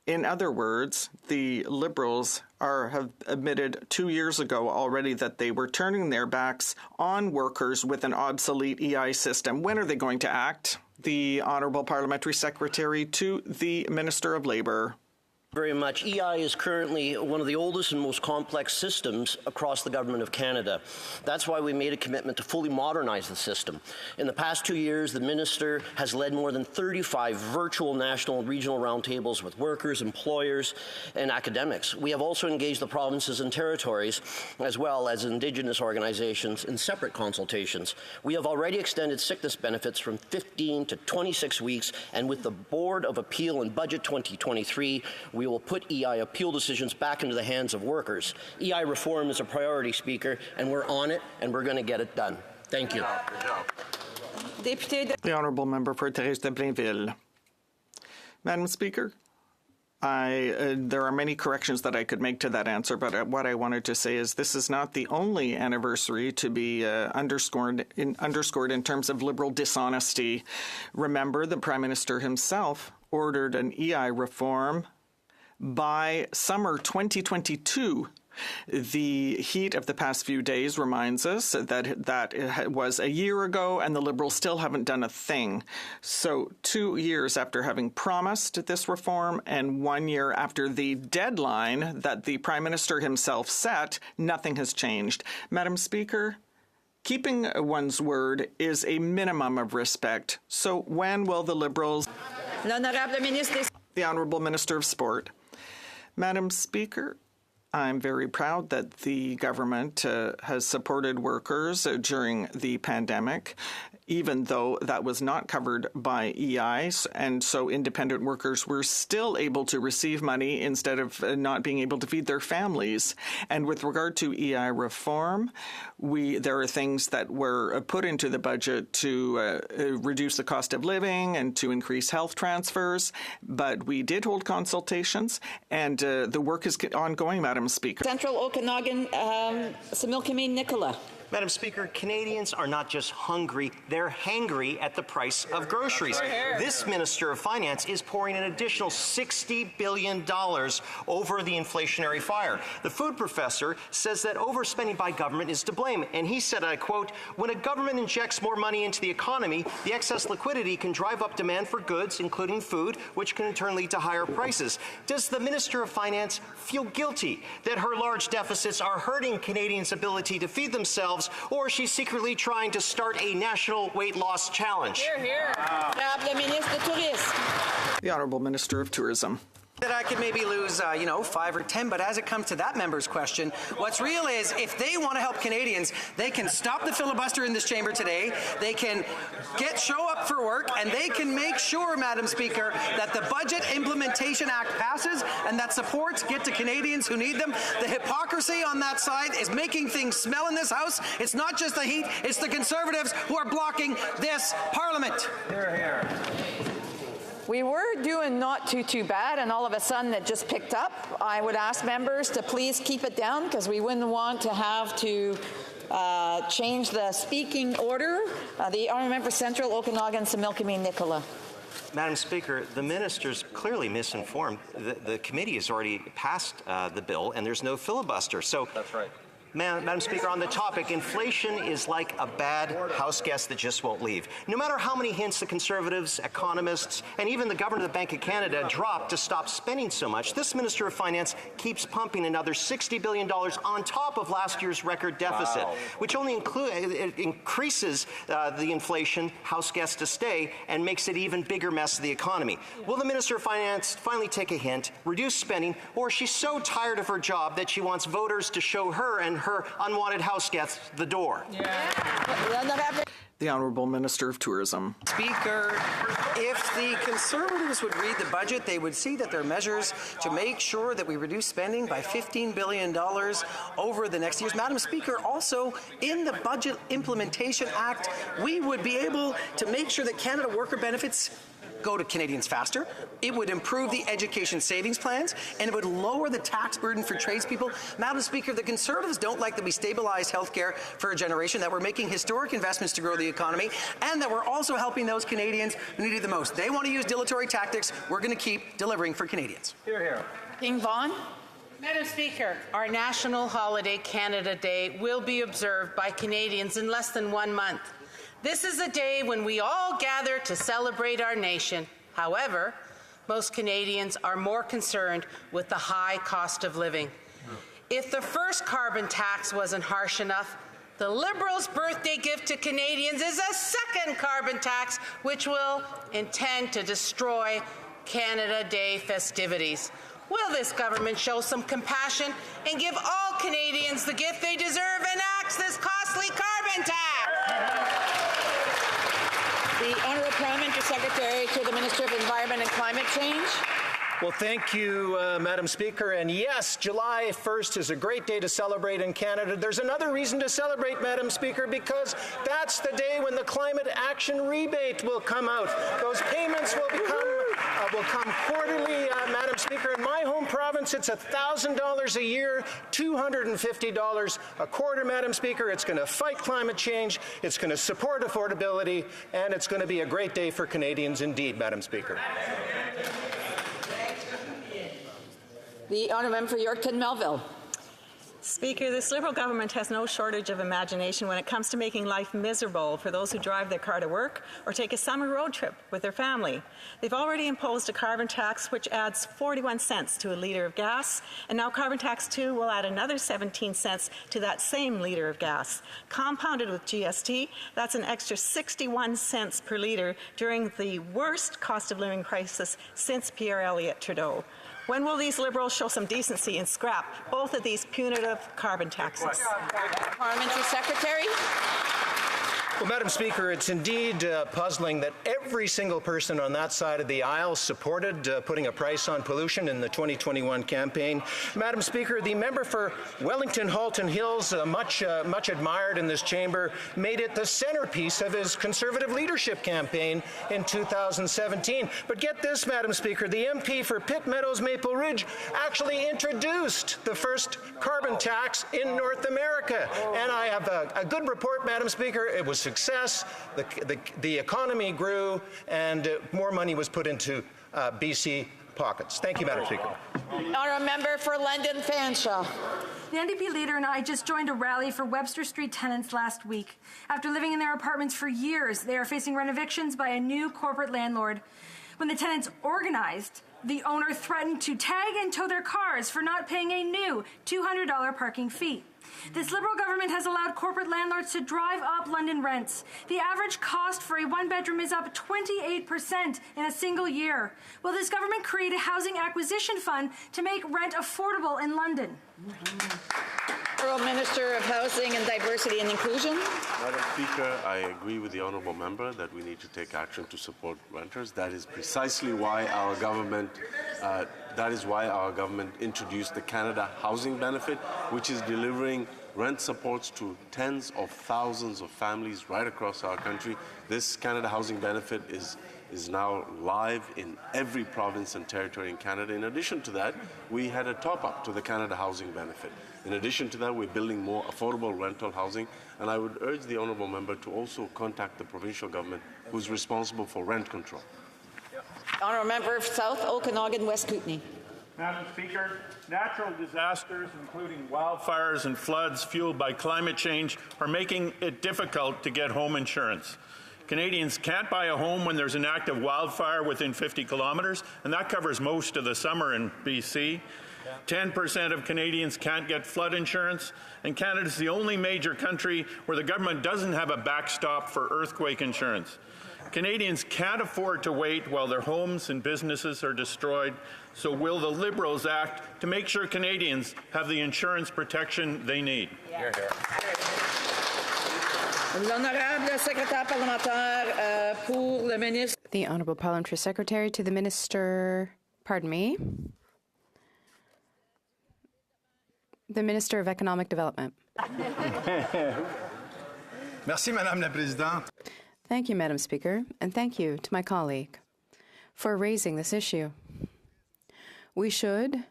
In other words, the Liberals have admitted 2 years ago already that they were turning their backs on workers with an obsolete EI system. When are they going to act? The Honourable Parliamentary Secretary to the Minister of Labour. Very much. EI is currently one of the oldest and most complex systems across the Government of Canada. That's why we made a commitment to fully modernize the system. In the past 2 years, the Minister has led more than 35 virtual national and regional roundtables with workers, employers, and academics. We have also engaged the provinces and territories, as well as Indigenous organizations, in separate consultations. We have already extended sickness benefits from 15 to 26 weeks, and with the Board of Appeal and Budget 2023, we will put EI appeal decisions back into the hands of workers. EI reform is a priority, Speaker, and we're on it, and we're going to get it done. Thank you. The Honourable Member for Thérèse de Blainville. Madam Speaker, there are many corrections that I could make to that answer, but what I wanted to say is this is not the only anniversary to be underscored in terms of Liberal dishonesty. Remember, the Prime Minister himself ordered an EI reform by summer 2022. The heat of the past few days reminds us that it was a year ago and the Liberals still haven't done a thing. So 2 years after having promised this reform and 1 year after the deadline that the Prime Minister himself set, nothing has changed. Madam Speaker, keeping one's word is a minimum of respect. So when will the Liberals... The Honourable Minister of Sport. Madam Speaker, I'm very proud that the government has supported workers during the pandemic, even though that was not covered by EIs, and so independent workers were still able to receive money instead of not being able to feed their families. And with regard to EI reform, there are things that were put into the budget to reduce the cost of living and to increase health transfers, but we did hold consultations, and the work is ongoing, Madam Speaker. Central Okanagan, Similkameen Nicola. Madam Speaker, Canadians are not just hungry, they're hangry at the price of groceries. This Minister of Finance is pouring an additional $60 billion over the inflationary fire. The food professor says that overspending by government is to blame, and he said, I quote, when a government injects more money into the economy, the excess liquidity can drive up demand for goods, including food, which can in turn lead to higher prices. Does the Minister of Finance feel guilty that her large deficits are hurting Canadians' ability to feed themselves, or is she secretly trying to start a national weight loss challenge? The Honourable Minister of Tourism. That I could maybe lose, 5 or 10, but as it comes to that member's question, what's real is if they want to help Canadians, they can stop the filibuster in this chamber today, they can show up for work, and they can make sure, Madam Speaker, that the Budget Implementation Act passes and that supports get to Canadians who need them. The hypocrisy on that side is making things smell in this House. It's not just the heat, it's the Conservatives who are blocking this Parliament. Hear, hear. We were doing not too bad, and all of a sudden it just picked up. I would ask members to please keep it down because we wouldn't want to have to change the speaking order. The honourable member for Central Okanagan, Similkameen Nicola. Madam Speaker, the minister's clearly misinformed. The committee has already passed the bill, and there's no filibuster. So, that's right. Madam Speaker, on the topic, inflation is like a bad House guest that just won't leave. No matter how many hints the Conservatives, economists, and even the Governor of the Bank of Canada dropped to stop spending so much, this Minister of Finance keeps pumping another $60 billion on top of last year's record deficit, which only increases the inflation, House guests to stay, and makes it even bigger mess of the economy. Will the Minister of Finance finally take a hint, reduce spending, or is she so tired of her job that she wants voters to show her and her unwanted House guests the door? The Honourable Minister of Tourism. Speaker, if the Conservatives would read the budget, they would see that there are measures to make sure that we reduce spending by $15 billion over the next years. Madam Speaker, also in the Budget Implementation Act, we would be able to make sure that Canada Worker Benefits go to Canadians faster. It would improve the education savings plans, and it would lower the tax burden for tradespeople. Madam Speaker, the Conservatives don't like that we stabilize healthcare for a generation, that we're making historic investments to grow the economy, and that we're also helping those Canadians who need it the most. They want to use dilatory tactics. We're going to keep delivering for Canadians. Hear, hear. King Vaughan. Madam Speaker, our national holiday, Canada Day, will be observed by Canadians in less than 1 month. This is a day when we all gather to celebrate our nation. However, most Canadians are more concerned with the high cost of living. If the first carbon tax wasn't harsh enough, the Liberals' birthday gift to Canadians is a second carbon tax, which will intend to destroy Canada Day festivities. Will this government show some compassion and give all Canadians the gift they deserve and axe this costly carbon tax? The Honourable Parliamentary Secretary to the Minister of Environment and Climate Change. Well, thank you, Madam Speaker. And yes, July 1st is a great day to celebrate in Canada. There's another reason to celebrate, Madam Speaker, because that's the day when the climate action rebate will come out. Those payments will come quarterly, Madam Speaker. In my home province, it's $1,000 a year, $250 a quarter, Madam Speaker. It's going to fight climate change, it's going to support affordability, and it's going to be a great day for Canadians indeed, Madam Speaker. The honourable member for Yorkton Melville. Speaker, this Liberal government has no shortage of imagination when it comes to making life miserable for those who drive their car to work or take a summer road trip with their family. They've already imposed a carbon tax which adds 41 cents to a litre of gas, and now carbon tax 2 will add another 17 cents to that same litre of gas. Compounded with GST, that's an extra 61 cents per litre during the worst cost of living crisis since Pierre Elliott Trudeau. When will these Liberals show some decency and scrap both of these punitive carbon taxes? Parliamentary Secretary. Well, Madam Speaker, it's indeed puzzling that every single person on that side of the aisle supported putting a price on pollution in the 2021 campaign. Madam Speaker, the member for Wellington-Halton Hills, much admired in this chamber, made it the centerpiece of his Conservative leadership campaign in 2017. But get this, Madam Speaker, the MP for Pitt Meadows Maple Ridge actually introduced the first carbon tax in North America. And I have a good report, Madam Speaker. It was success, the economy grew, and more money was put into BC pockets. Thank you, Madam Speaker. Honourable member for London Fanshawe. The NDP leader and I just joined a rally for Webster Street tenants last week. After living in their apartments for years, they are facing rent evictions by a new corporate landlord. When the tenants organized, the owner threatened to tag and tow their cars for not paying a new $200 parking fee. This Liberal government has allowed corporate landlords to drive up London rents. The average cost for a one-bedroom is up 28% in a single year. Will this government create a housing acquisition fund to make rent affordable in London? Minister of Housing and Diversity and Inclusion. Madam Speaker, I agree with the honourable member that we need to take action to support renters. That is precisely why our government introduced the Canada Housing Benefit, which is delivering rent supports to tens of thousands of families right across our country. This Canada Housing Benefit is now live in every province and territory in Canada. In addition to that, we had a top-up to the Canada Housing Benefit. In addition to that, we're building more affordable rental housing, and I would urge the honourable member to also contact the provincial government, who's responsible for rent control. Honourable Member of South Okanagan West Kootenay. Madam Speaker, natural disasters, including wildfires and floods fueled by climate change, are making it difficult to get home insurance. Canadians can't buy a home when there's an active wildfire within 50 kilometres, and that covers most of the summer in BC. 10% of Canadians can't get flood insurance, and Canada is the only major country where the government doesn't have a backstop for earthquake insurance. Canadians can't afford to wait while their homes and businesses are destroyed, so will the Liberals act to make sure Canadians have the insurance protection they need? Hear, hear. L'honorable secrétaire parlementaire pour le ministre. The Honourable Parliamentary Secretary to the Minister, the Minister of Economic Development. Merci, Madame la Présidente. Thank you, Madam Speaker, and thank you to my colleague for raising this issue. We should,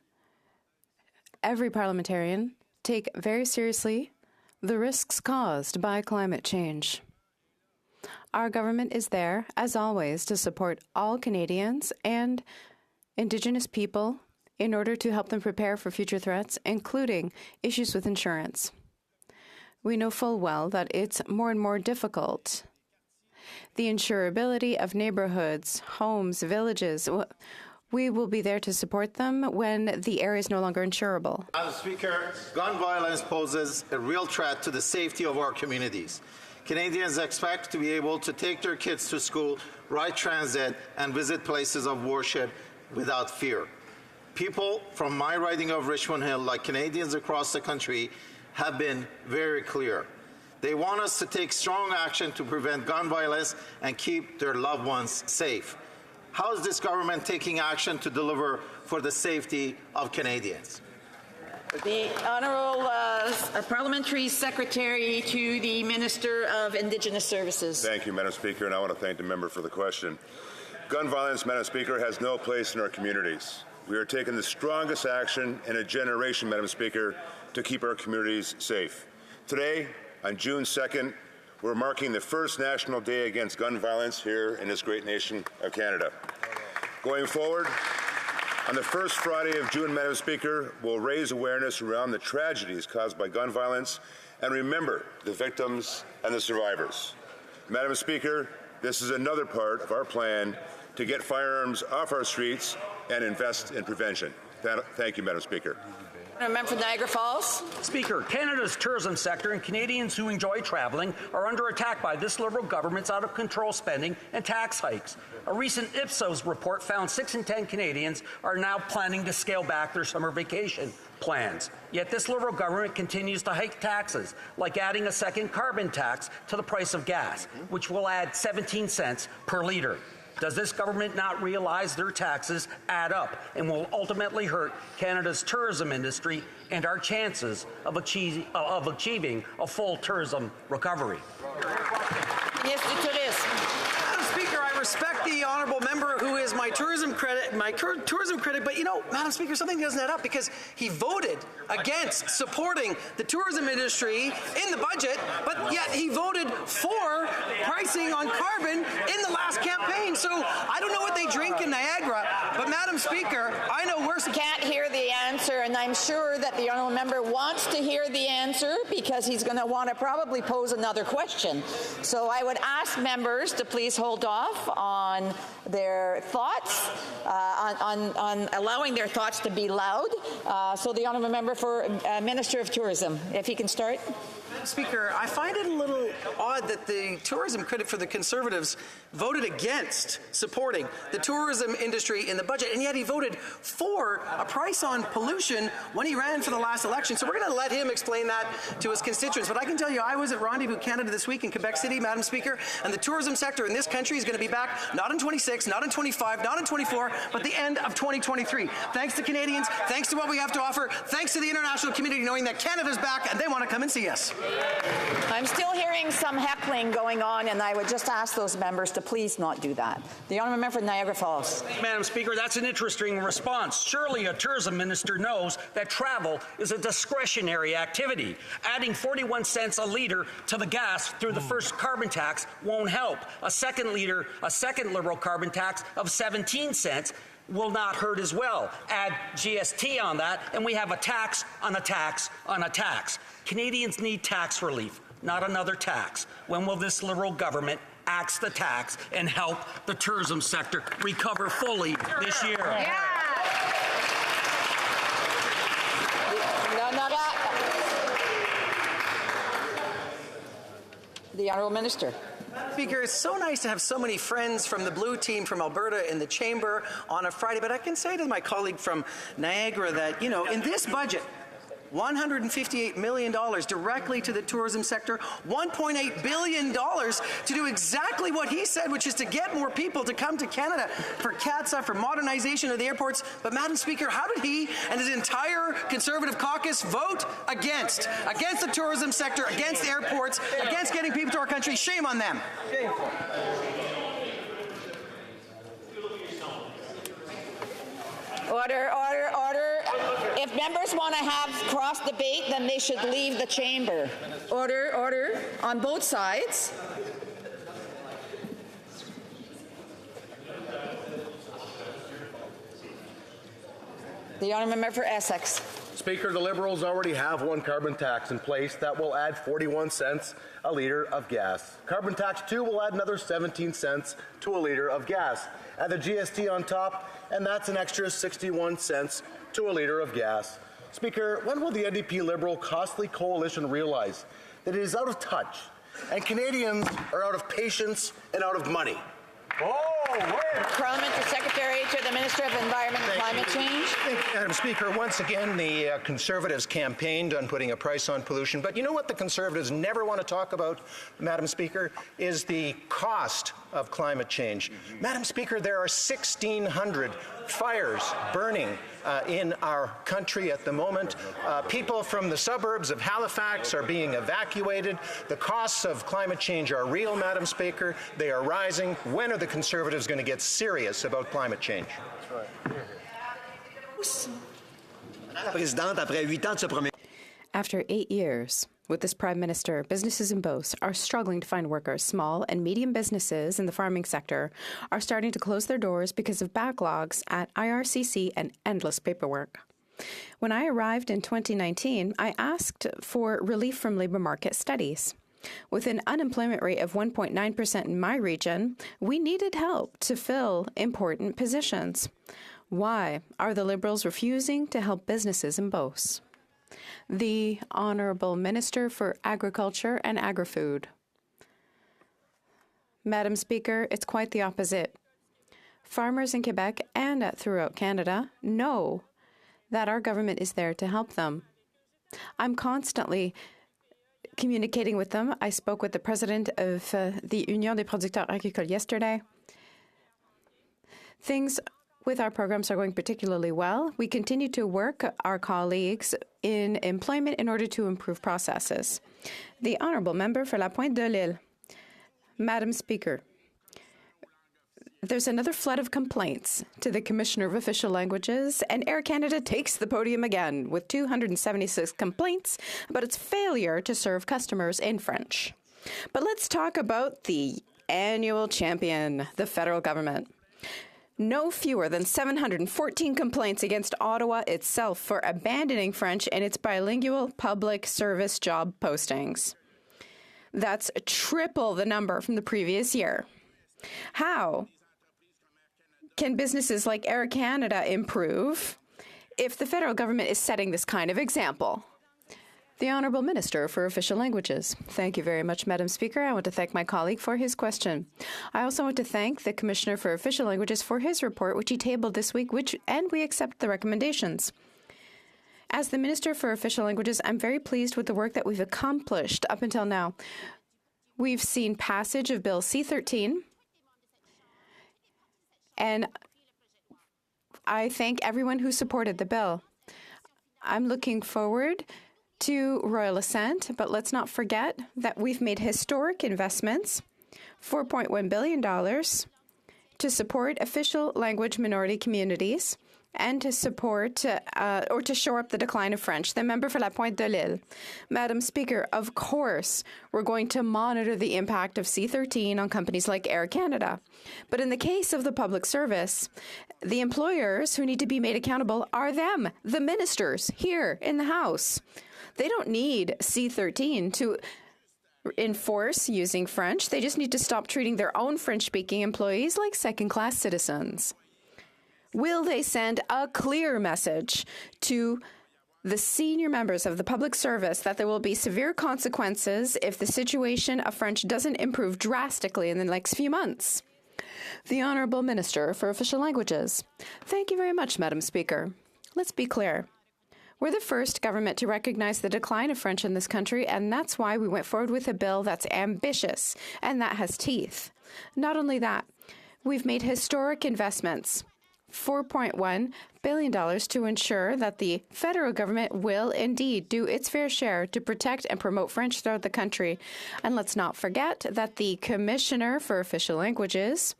every parliamentarian, take very seriously the risks caused by climate change. Our government is there, as always, to support all Canadians and Indigenous people in order to help them prepare for future threats, including issues with insurance. We know full well that it's more and more difficult. The insurability of neighborhoods, homes, villages, we will be there to support them when the area is no longer insurable. Madam Speaker, gun violence poses a real threat to the safety of our communities. Canadians expect to be able to take their kids to school, ride transit, and visit places of worship without fear. People from my riding of Richmond Hill, like Canadians across the country, have been very clear. They want us to take strong action to prevent gun violence and keep their loved ones safe. How is this government taking action to deliver for the safety of Canadians? The Honourable Parliamentary Secretary to the Minister of Indigenous Services. Thank you, Madam Speaker, and I want to thank the member for the question. Gun violence, Madam Speaker, has no place in our communities. We are taking the strongest action in a generation, Madam Speaker, to keep our communities safe. Today, on June 2nd, we're marking the first National Day Against Gun Violence here in this great nation of Canada. Going forward, on the first Friday of June, Madam Speaker, we'll raise awareness around the tragedies caused by gun violence and remember the victims and the survivors. Madam Speaker, this is another part of our plan to get firearms off our streets and invest in prevention. Thank you, Madam Speaker. Member for Niagara Falls. Speaker, Canada's tourism sector and Canadians who enjoy traveling are under attack by this Liberal government's out-of-control spending and tax hikes. A recent Ipsos report found 6 in 10 Canadians are now planning to scale back their summer vacation plans. Yet this Liberal government continues to hike taxes, like adding a second carbon tax to the price of gas, which will add 17 cents per litre. Does this government not realize their taxes add up and will ultimately hurt Canada's tourism industry and our chances of achieving a full tourism recovery? Madam Speaker, I respect the honourable member who is my tourism critic, but you know, Madam Speaker, something doesn't add up because he voted against supporting the tourism industry in the budget, but yet he voted for pricing on carbon in the last campaign. So I don't know what they drink in Niagara, but Madam Speaker, I know we're... Can't hear the answer, and I'm sure that the honourable member wants to hear the answer because he's going to want to probably pose another question. So I would ask members to please hold off on their thoughts thoughts, on allowing their thoughts to be loud. So the honourable member for Minister of Tourism, if he can start. Speaker, I find it a little odd that the tourism critic for the Conservatives voted against supporting the tourism industry in the budget, and yet he voted for a price on pollution when he ran for the last election. So we're going to let him explain that to his constituents. But I can tell you, I was at Rendezvous Canada this week in Quebec City, Madam Speaker, and the tourism sector in this country is going to be back not in 26, not in 25, not in 24, but the end of 2023. Thanks to Canadians, thanks to what we have to offer, thanks to the international community knowing that Canada's back and they want to come and see us. I'm still hearing some heckling going on, and I would just ask those members to please not do that. The honourable member for Niagara Falls. Madam Speaker, that's an interesting response. Surely a tourism minister knows that travel is a discretionary activity. Adding 41 cents a litre to the gas through the first carbon tax won't help. A second Liberal carbon tax of 17 cents will not hurt as well. Add GST on that, and we have a tax on a tax on a tax. Canadians need tax relief, not another tax. When will this Liberal government axe the tax and help the tourism sector recover fully this year? Yeah. The Honourable Minister. Speaker, it's so nice to have so many friends from the Blue team from Alberta in the chamber on a Friday, but I can say to my colleague from Niagara that, in this budget, $158 million directly to the tourism sector, $1.8 billion to do exactly what he said, which is to get more people to come to Canada for CATSA, for modernization of the airports. But, Madam Speaker, how did he and his entire Conservative caucus vote against the tourism sector, against airports, against getting people to our country? Shame on them. Shameful. Order, order, order. If members want to have cross debate, then they should leave the chamber. Order, order, on both sides. The honourable member for Essex. Speaker, the Liberals already have one carbon tax in place that will add 41 cents a litre of gas. Carbon tax 2 will add another 17 cents to a litre of gas. Add the GST on top, and that's an extra 61 cents to a litre of gas. Speaker, when will the NDP Liberal costly coalition realize that it is out of touch and Canadians are out of patience and out of money? Parliamentary Secretary to the Minister of Environment and Climate Change. Thank you, Madam Speaker. Once again, the Conservatives campaigned on putting a price on pollution. But you know what the Conservatives never want to talk about, Madam Speaker, is the cost of climate change. Madam Speaker, there are 1,600 fires burning in our country at the moment. People from the suburbs of Halifax are being evacuated. The costs of climate change are real, Madam Speaker. They are rising. When are the Conservatives going to get serious about climate change? After 8 years with this Prime Minister, businesses in Beauce are struggling to find workers. Small and medium businesses in the farming sector are starting to close their doors because of backlogs at IRCC and endless paperwork. When I arrived in 2019, I asked for relief from labour market studies. With an unemployment rate of 1.9% in my region, we needed help to fill important positions. Why are the Liberals refusing to help businesses in Beauce? The Honourable Minister for Agriculture and Agri-Food. Madam Speaker, it's quite the opposite. Farmers in Quebec and throughout Canada know that our government is there to help them. I'm constantly communicating with them. I spoke with the president of the Union des producteurs agricoles yesterday. Things with our programs are going particularly well. We continue to work our colleagues in employment in order to improve processes. The Honourable Member for La Pointe de l'Île. Madam Speaker, there's another flood of complaints to the Commissioner of Official Languages, and Air Canada takes the podium again with 276 complaints about its failure to serve customers in French. But let's talk about the annual champion, the federal government. No fewer than 714 complaints against Ottawa itself for abandoning French in its bilingual public service job postings. That's triple the number from the previous year. How can businesses like Air Canada improve if the federal government is setting this kind of example? The Honourable Minister for Official Languages. Thank you very much, Madam Speaker. I want to thank my colleague for his question. I also want to thank the Commissioner for Official Languages for his report, which he tabled this week, and we accept the recommendations. As the Minister for Official Languages, I'm very pleased with the work that we've accomplished up until now. We've seen passage of Bill C-13, and I thank everyone who supported the bill. I'm looking forward to royal assent, but let's not forget that we've made historic investments, $4.1 billion, to support official language minority communities and to support or to shore up the decline of French. The member for La Pointe de l'Île. Madam Speaker, of course, we're going to monitor the impact of C-13 on companies like Air Canada. But in the case of the public service, the employers who need to be made accountable are them, the ministers here in the House. They don't need C-13 to enforce using French. They just need to stop treating their own French-speaking employees like second-class citizens. Will they send a clear message to the senior members of the public service that there will be severe consequences if the situation of French doesn't improve drastically in the next few months? The Honourable Minister for Official Languages. Thank you very much, Madam Speaker. Let's be clear. We're the first government to recognize the decline of French in this country, and that's why we went forward with a bill that's ambitious and that has teeth. Not only that, we've made historic investments, $4.1 billion, to ensure that the federal government will indeed do its fair share to protect and promote French throughout the country. And let's not forget that the Commissioner for Official Languages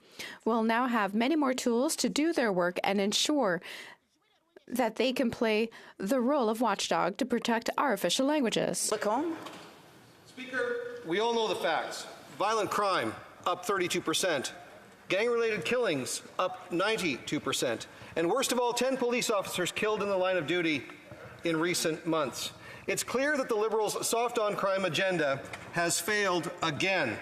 will now have many more tools to do their work and ensure that they can play the role of watchdog to protect our official languages. Speaker, we all know the facts. Violent crime, up 32%. Gang-related killings, up 92%. And worst of all, 10 police officers killed in the line of duty in recent months. It's clear that the Liberals' soft-on-crime agenda has failed again.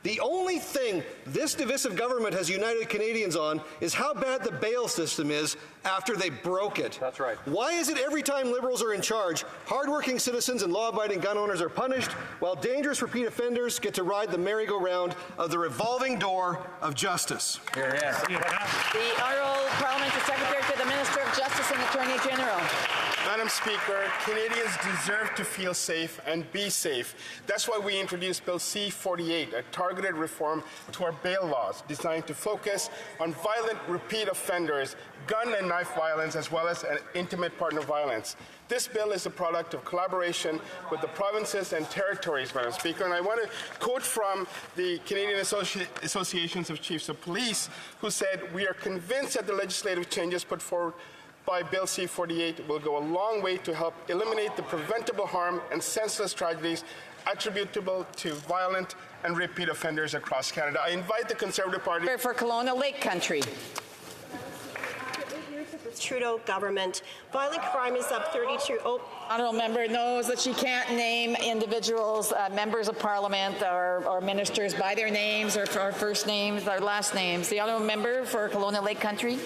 The only thing this divisive government has united Canadians on is how bad the bail system is after they broke it. That's right. Why is it every time Liberals are in charge, hardworking citizens and law-abiding gun owners are punished, while dangerous repeat offenders get to ride the merry-go-round of the revolving door of justice? The Honourable Parliamentary Secretary to the Minister of Justice and Attorney General. Madam Speaker, Canadians deserve to feel safe and be safe. That's why we introduced Bill C-48, a targeted reform to our bail laws designed to focus on violent repeat offenders, gun and knife violence, as well as intimate partner violence. This bill is a product of collaboration with the provinces and territories, Madam Speaker, and I want to quote from the Canadian Associations of Chiefs of Police, who said, "We are convinced that the legislative changes put forward by Bill C-48 will go a long way to help eliminate the preventable harm and senseless tragedies attributable to violent and repeat offenders across Canada." I invite the Conservative Party for Kelowna Lake Country. Trudeau government. Violent crime is up 32. Honourable member knows that she can't name individuals, members of Parliament or ministers by their names or first names or last names. The honourable member for Kelowna Lake Country.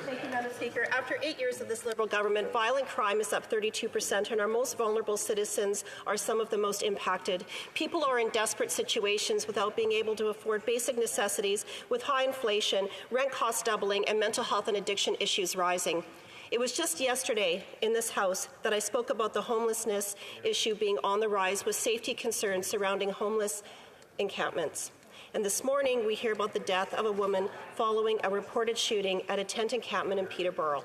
Thank you, Madam Speaker. After 8 years of this Liberal government, violent crime is up 32%, and our most vulnerable citizens are some of the most impacted. People are in desperate situations without being able to afford basic necessities, with high inflation, rent costs doubling, and mental health and addiction issues rising. It was just yesterday in this House that I spoke about the homelessness issue being on the rise, with safety concerns surrounding homeless encampments. And this morning, we hear about the death of a woman following a reported shooting at a tent encampment in Peterborough.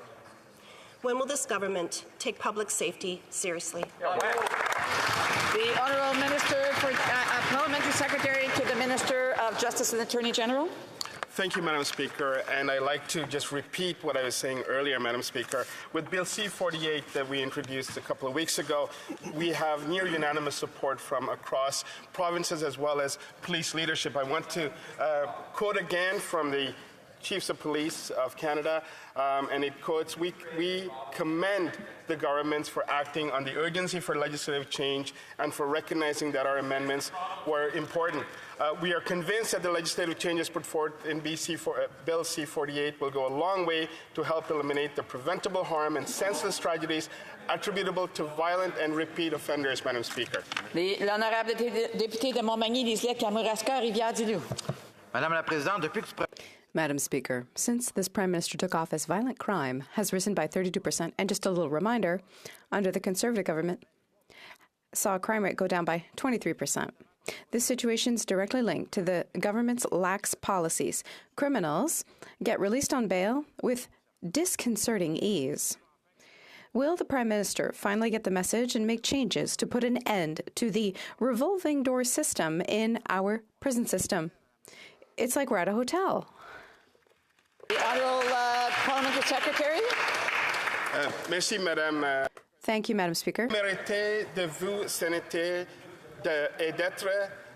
When will this government take public safety seriously? The Honourable Minister for Parliamentary Secretary to the Minister of Justice and Attorney General. Thank you, Madam Speaker, and I'd like to just repeat what I was saying earlier, Madam Speaker. With Bill C-48 that we introduced a couple of weeks ago, we have near unanimous support from across provinces as well as police leadership. I want to quote again from the Chiefs of Police of Canada, and it quotes, we commend the governments for acting on the urgency for legislative change and for recognizing that our amendments were important. We are convinced that the legislative changes put forward in Bill C-48 will go a long way to help eliminate the preventable harm and senseless tragedies attributable to violent and repeat offenders, Madam Speaker. L'honorable député de Montmagny-Lisleck-Kamouraska, Rivière-du-Loup. Madame la Présidente, depuis que Madam Speaker, since this Prime Minister took office, violent crime has risen by 32%. And just a little reminder, under the Conservative government, saw crime rate go down by 23%. This situation is directly linked to the government's lax policies. Criminals get released on bail with disconcerting ease. Will the Prime Minister finally get the message and make changes to put an end to the revolving door system in our prison system? It's like we're at a hotel. The Honourable Parliamentary Secretary. Merci, Madame. Thank you, Madam Speaker. Méritez de vous santé et d'être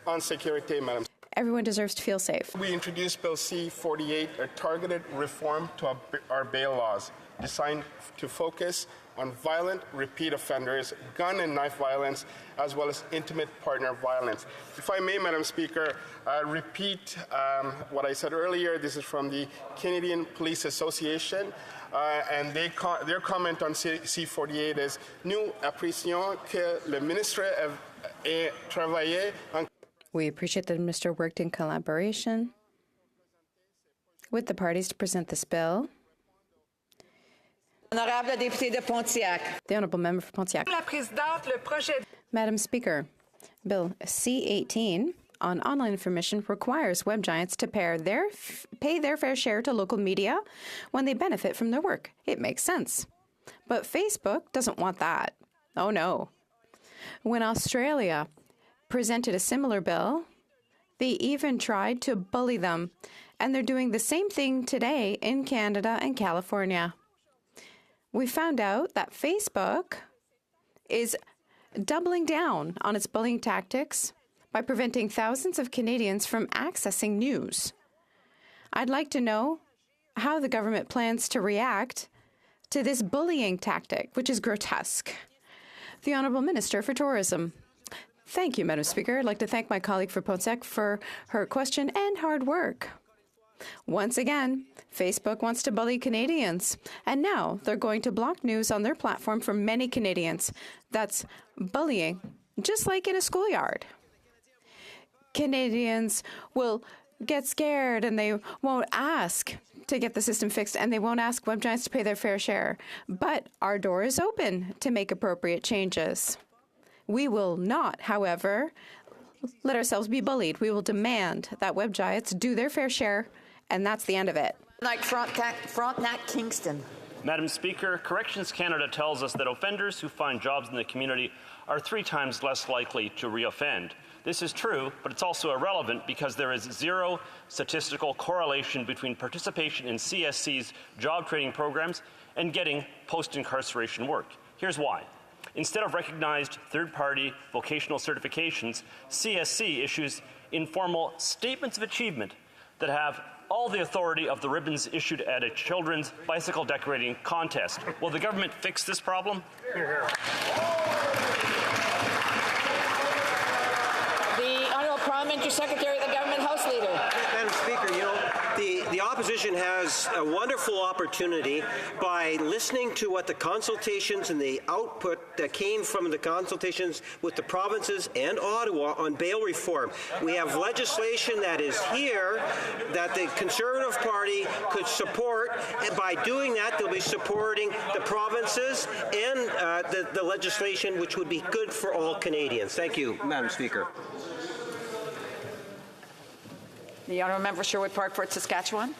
en sécurité, Madam. Everyone deserves to feel safe. We introduced Bill C-48, a targeted reform to our bail laws designed to focus on violent repeat offenders, gun and knife violence, as well as intimate partner violence. If I may, Madam Speaker, repeat what I said earlier. This is from the Canadian Police Association, and their comment on C-48 is nous apprécions que le ministre ait travaillé en. We appreciate that the Minister worked in collaboration with the parties to present this bill. Honorable député de Pontiac. The Honourable Member for Pontiac. Madam Speaker, Bill C-18 on online information requires web giants to pay their fair share to local media when they benefit from their work. It makes sense. But Facebook doesn't want that. Oh no. When Australia presented a similar bill, they even tried to bully them. And they're doing the same thing today in Canada and California. We found out that Facebook is doubling down on its bullying tactics by preventing thousands of Canadians from accessing news. I'd like to know how the government plans to react to this bullying tactic, which is grotesque. The Honourable Minister for Tourism. Thank you, Madam Speaker. I'd like to thank my colleague for Pontiac for her question and hard work. Once again, Facebook wants to bully Canadians, and now they're going to block news on their platform for many Canadians. That's bullying, just like in a schoolyard. Canadians will get scared and they won't ask to get the system fixed, and they won't ask web giants to pay their fair share. But our door is open to make appropriate changes. We will not, however, let ourselves be bullied. We will demand that web giants do their fair share, and that's the end of it. Like Frontenac Kingston. Madam Speaker, Corrections Canada tells us that offenders who find jobs in the community are 3 times less likely to reoffend. This is true, but it's also irrelevant because there is zero statistical correlation between participation in CSC's job training programs and getting post-incarceration work. Here's why. Instead of recognized third-party vocational certifications, CSC issues informal statements of achievement that have all the authority of the ribbons issued at a children's bicycle decorating contest. Will the government fix this problem? The Honourable Parliamentary Secretary of the Government House Leader. Madam Speaker, you know, the opposition has a wonderful opportunity by listening to what the consultations and the output that came from the consultations with the provinces and Ottawa on bail reform. We have legislation that is here that the Conservative Party could support, and by doing that, they'll be supporting the provinces and the legislation, which would be good for all Canadians. Thank you, Madam Speaker. The Honourable Member for Sherwood Park, Fort Saskatchewan.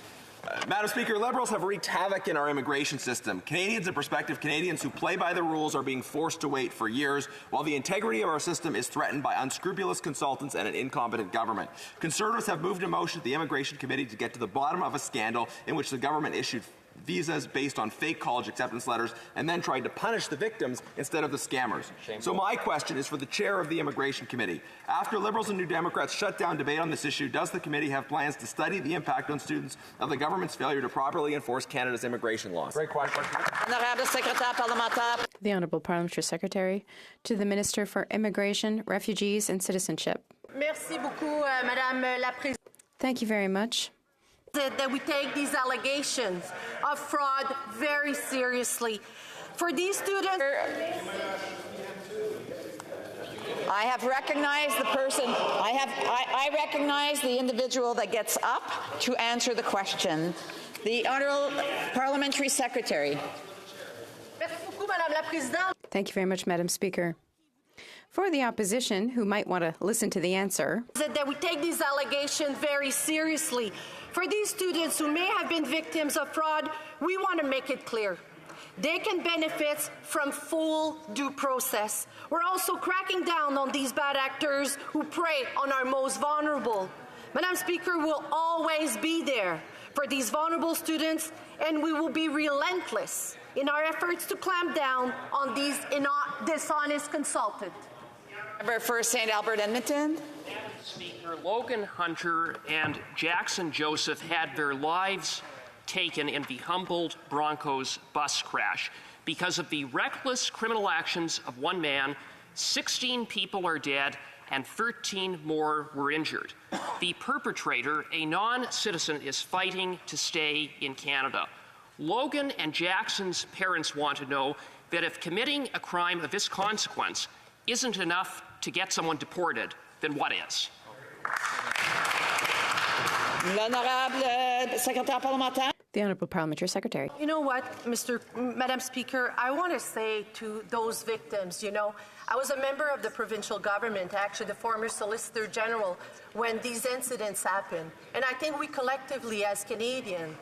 Madam Speaker, Liberals have wreaked havoc in our immigration system. Canadians and prospective Canadians who play by the rules are being forced to wait for years, while the integrity of our system is threatened by unscrupulous consultants and an incompetent government. Conservatives have moved a motion at the Immigration Committee to get to the bottom of a scandal in which the government issued visas based on fake college acceptance letters and then tried to punish the victims instead of the scammers. So my question is for the chair of the Immigration Committee. After Liberals and New Democrats shut down debate on this issue, does the committee have plans to study the impact on students of the government's failure to properly enforce Canada's immigration laws? Great question. Honorable Secretary Parlementaire. The Honourable Parliamentary Secretary to the Minister for Immigration, Refugees and Citizenship. Merci beaucoup, Madame la Présidente. Thank you very much. That we take these allegations of fraud very seriously. For these students, I have recognized the person. I recognize the individual that gets up to answer the question. The Honourable Parliamentary Secretary. Merci beaucoup, Madame la Présidente. Thank you very much, Madam Speaker. For the opposition, who might want to listen to the answer, that we take these allegations very seriously. For these students who may have been victims of fraud, we want to make it clear. They can benefit from full due process. We're also cracking down on these bad actors who prey on our most vulnerable. Madam Speaker, we'll always be there for these vulnerable students, and we will be relentless in our efforts to clamp down on these dishonest consultants. Member for St. Albert Edmonton. Speaker, Logan Hunter and Jackson Joseph had their lives taken in the Humboldt Broncos bus crash. Because of the reckless criminal actions of one man, 16 people are dead and 13 more were injured. The perpetrator, a non-citizen, is fighting to stay in Canada. Logan and Jackson's parents want to know that if committing a crime of this consequence isn't enough to get someone deported, then what is? L'Honorable Secretary Parlementaire. The Honourable Parliamentary Secretary. You know what, Madam Speaker, I want to say to those victims, I was a member of the provincial government, actually the former Solicitor General, when these incidents happened. And I think we collectively as Canadians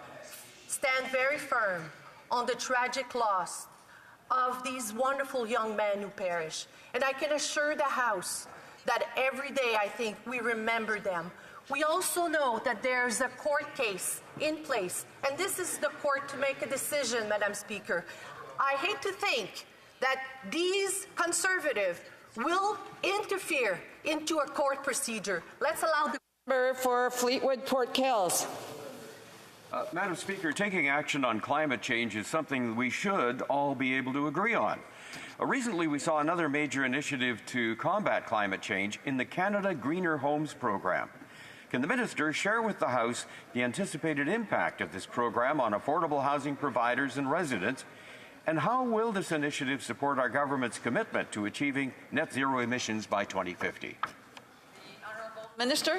stand very firm on the tragic loss of these wonderful young men who perished. And I can assure the House that every day I think we remember them. We also know that there's a court case in place, and this is the court to make a decision, Madam Speaker. I hate to think that these conservatives will interfere into a court procedure. Let's allow the member for Fleetwood Port Kills. Madam Speaker, taking action on climate change is something we should all be able to agree on. Recently, we saw another major initiative to combat climate change in the Canada Greener Homes program. Can the Minister share with the House the anticipated impact of this program on affordable housing providers and residents, and how will this initiative support our government's commitment to achieving net zero emissions by 2050? Minister.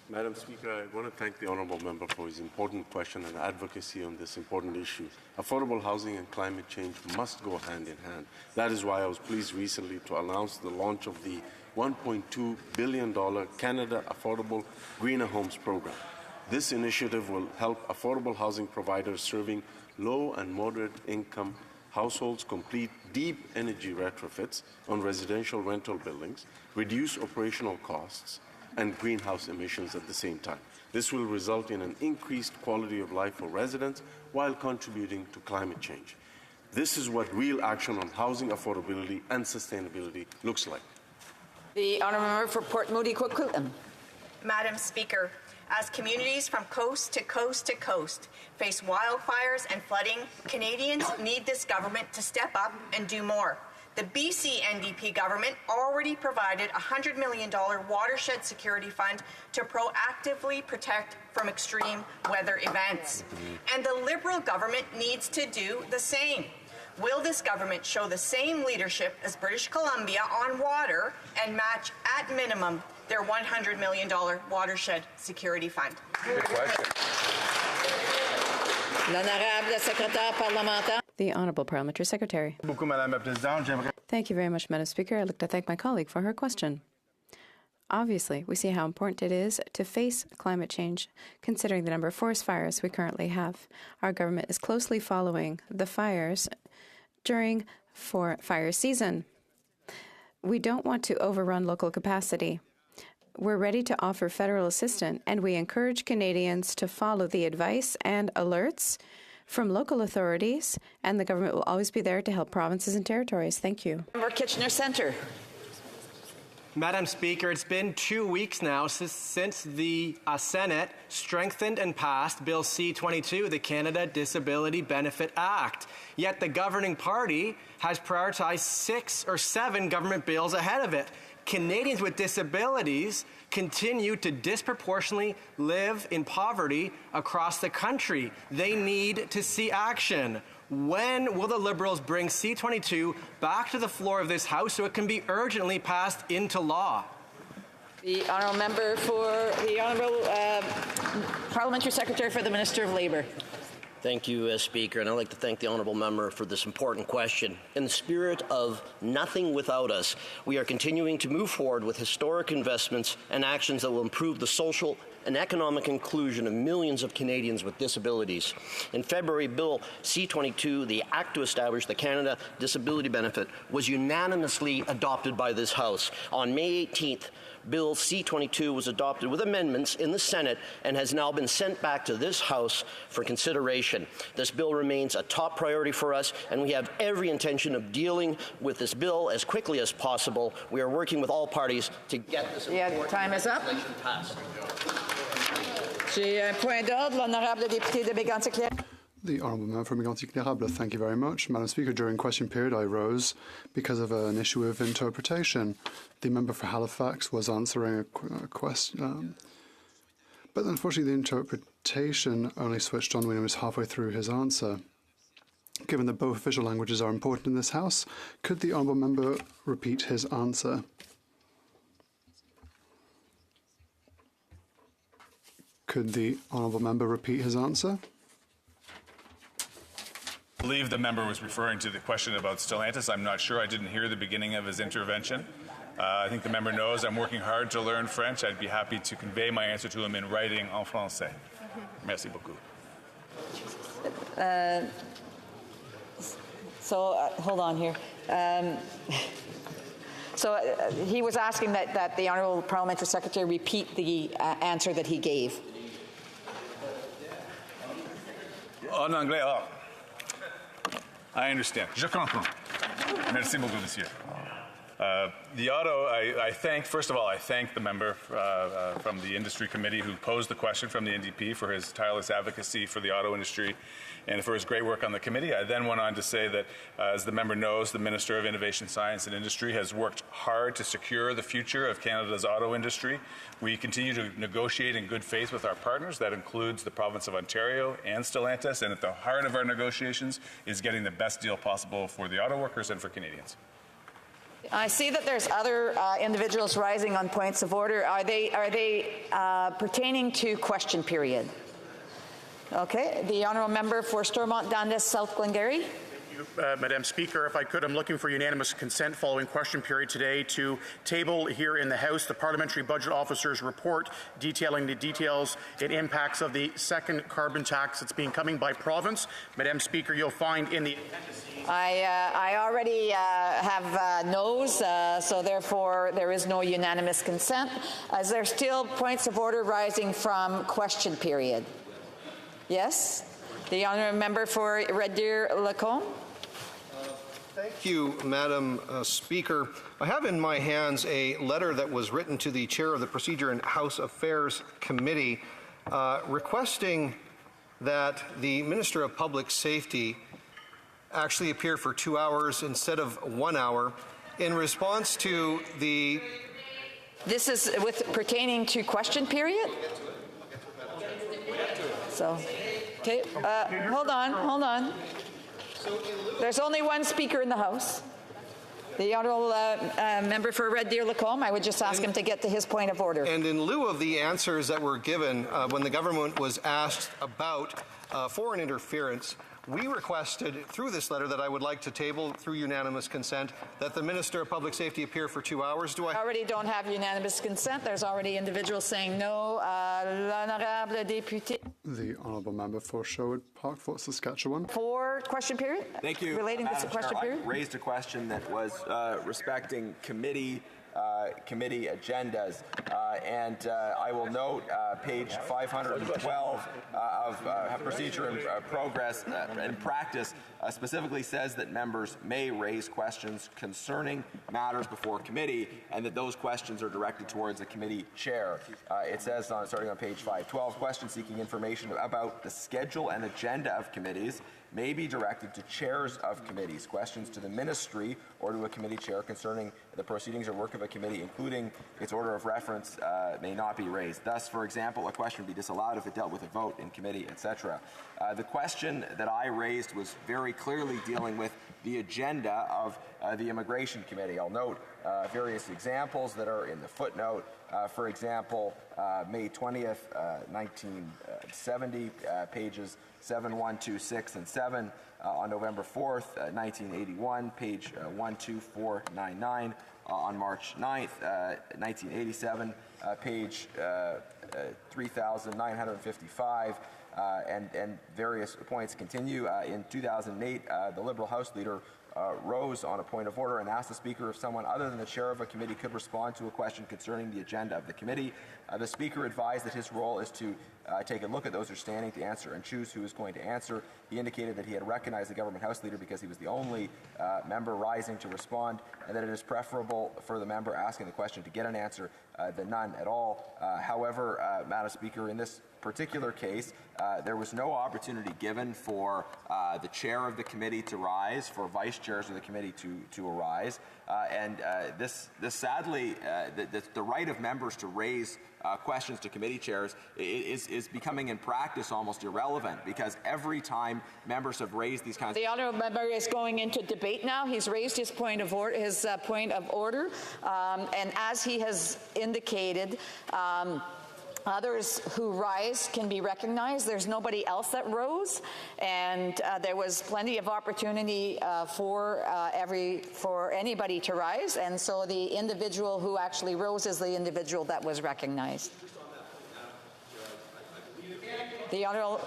Madam Speaker, I want to thank the honourable member for his important question and advocacy on this important issue. Affordable housing and climate change must go hand in hand. That is why I was pleased recently to announce the launch of the $1.2 billion Canada Affordable Greener Homes program. This initiative will help affordable housing providers serving low and moderate income households complete deep energy retrofits on residential rental buildings, reduce operational costs, and greenhouse emissions at the same time. This will result in an increased quality of life for residents while contributing to climate change. This is what real action on housing affordability and sustainability looks like. The honourable member for Port Moody Coquitlam. Madam Speaker, as communities from coast to coast to coast face wildfires and flooding, Canadians need this government to step up and do more. The BC NDP government already provided a $100 million watershed security fund to proactively protect from extreme weather events. And the Liberal government needs to do the same. Will this government show the same leadership as British Columbia on water and match at minimum their $100 million watershed security fund? Good question. L'Honorable Secrétaire Parlementaire. The Honourable Parliamentary Secretary. Thank you very much, Madam Speaker. I'd like to thank my colleague for her question. Obviously, we see how important it is to face climate change, considering the number of forest fires we currently have. Our government is closely following the fires during fire season. We don't want to overrun local capacity. we're ready to offer federal assistance, and we encourage Canadians to follow the advice and alerts from local authorities, and the government will always be there to help provinces and territories. Thank you. Member Kitchener Centre. Madam Speaker, it's been 2 weeks now since the Senate strengthened and passed Bill C-22, the Canada Disability Benefit Act. Yet the governing party has prioritized 6 or 7 government bills ahead of it. Canadians with disabilities continue to disproportionately live in poverty across the country. They need to see action. When will the Liberals bring C-22 back to the floor of this House so it can be urgently passed into law? The honourable member for the honourable Parliamentary Secretary for the Minister of Labour. Thank you, Speaker, and I'd like to thank the honourable member for this important question. In the spirit of nothing without us, we are continuing to move forward with historic investments and actions that will improve the social and economic inclusion of millions of Canadians with disabilities. In February, Bill C-22, the Act to establish the Canada Disability Benefit, was unanimously adopted by this House. On May 18th, Bill C-22 was adopted with amendments in the Senate and has now been sent back to this House for consideration. This bill remains a top priority for us, and we have every intention of dealing with this bill as quickly as possible. We are working with all parties to get this important time is up. legislation passed. J'ai un point d'ordre, l'honorable député de Mégantic-Clairable. The Honourable Member for Mégantic-Clairable. Thank you very much. Madam Speaker, during question period I rose because of an issue of interpretation. The member for Halifax was answering a question, but unfortunately the interpretation only switched on when he was halfway through his answer. Given that both official languages are important in this House, could the Honourable Member repeat his answer? Could the Honourable Member repeat his answer? I believe the member was referring to the question about Stellantis. I'm not sure. I didn't hear the beginning of his intervention. I think the member knows I'm working hard to learn French. I'd be happy to convey my answer to him in writing en français. Merci beaucoup. Hold on here. He was asking that the Honourable Parliamentary Secretary repeat the answer that he gave. En anglais, I understand. Je comprends. Merci beaucoup, monsieur. The auto, I thank the member from the Industry Committee who posed the question from the NDP for his tireless advocacy for the auto industry and for his great work on the committee. I then went on to say that, as the member knows, the Minister of Innovation, Science and Industry has worked hard to secure the future of Canada's auto industry. We continue to negotiate in good faith with our partners. That includes the province of Ontario and Stellantis, and at the heart of our negotiations is getting the best deal possible for the auto workers and for Canadians. I see that there's other individuals rising on points of order. Are they pertaining to question period? Okay. The honourable member for Stormont-Dundas, South Glengarry. Madam Speaker, if I could, I'm looking for unanimous consent following question period today to table here in the House the Parliamentary Budget Officer's report detailing the details and impacts of the second carbon tax that's being coming by province. Madam Speaker, you'll find in the I already have no's, so therefore there is no unanimous consent. Is there still points of order rising from question period? Yes? The honourable member for Red Deer-Lacombe. Thank you, Madam Speaker. I have in my hands a letter that was written to the Chair of the Procedure and House Affairs Committee requesting that the Minister of Public Safety actually appear for 2 hours instead of 1 hour in response to the... This is pertaining to question period? So, okay, hold on. There's only one speaker in the House. The honourable member for Red Deer-Lacombe, I would just ask him to get to his point of order. And in lieu of the answers that were given when the government was asked about foreign interference, we requested through this letter that I would like to table through unanimous consent that the Minister of Public Safety appear for 2 hours. I already don't have unanimous consent. There's already individuals saying no. L'honorable député. The honourable member for Sherwood Park, Fort Saskatchewan. For question period? Thank you. Relating to the question period? I raised a question that was respecting committee committee agendas. And I will note page 512 of Procedure and Progress and Practice specifically says that members may raise questions concerning matters before committee, and that those questions are directed towards the committee chair. It says, starting on page 512, questions seeking information about the schedule and agenda of committees may be directed to chairs of committees. Questions to the ministry or to a committee chair concerning the proceedings or work of a committee, including its order of reference, may not be raised. Thus, for example, a question would be disallowed if it dealt with a vote in committee, etc. The question that I raised was very clearly dealing with the agenda of the Immigration Committee. I'll note various examples that are in the footnote. For example, May 20th, 1970, pages 7, 1, 2, 6, and 7. On November 4th, 1981, page 12499. On March 9th, 1987, page 3955. And various points continue. In 2008, the Liberal House Leader rose on a point of order and asked the Speaker if someone other than the chair of a committee could respond to a question concerning the agenda of the committee. The Speaker advised that his role is to take a look at those who are standing to answer and choose who is going to answer. He indicated that he had recognized the Government House Leader because he was the only member rising to respond, and that it is preferable for the member asking the question to get an answer than none at all. However, Madam Speaker, in this particular case, there was no opportunity given for the chair of the committee to rise, for vice chairs of the committee to arise, and this sadly, the right of members to raise questions to committee chairs is becoming in practice almost irrelevant, because every time members have raised these kinds. The honourable member is going into debate now. He's raised his point of order, and as he has indicated. Others who rise can be recognized. There's nobody else that rose, and there was plenty of opportunity for anybody to rise, and so the individual who actually rose is the individual that was recognized. The honourable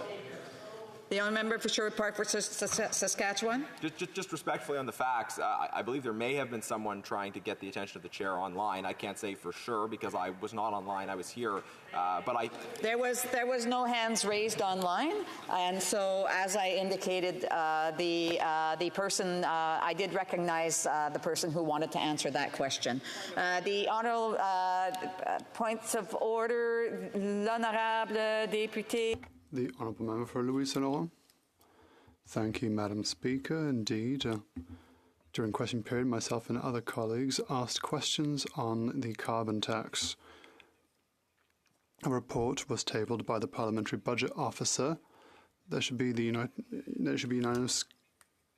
member for Sherwood Park versus Saskatchewan. Just respectfully on the facts, I believe there may have been someone trying to get the attention of the chair online. I can't say for sure because I was not online. I was here, but there was no hands raised online, and so as I indicated, the person I did recognize the person who wanted to answer that question. The honourable points of order, l'honorable député. The Honourable Member for Louis St. Laurent. Thank you, Madam Speaker. Indeed, during question period, myself and other colleagues asked questions on the carbon tax. A report was tabled by the Parliamentary Budget Officer. There should be unanimous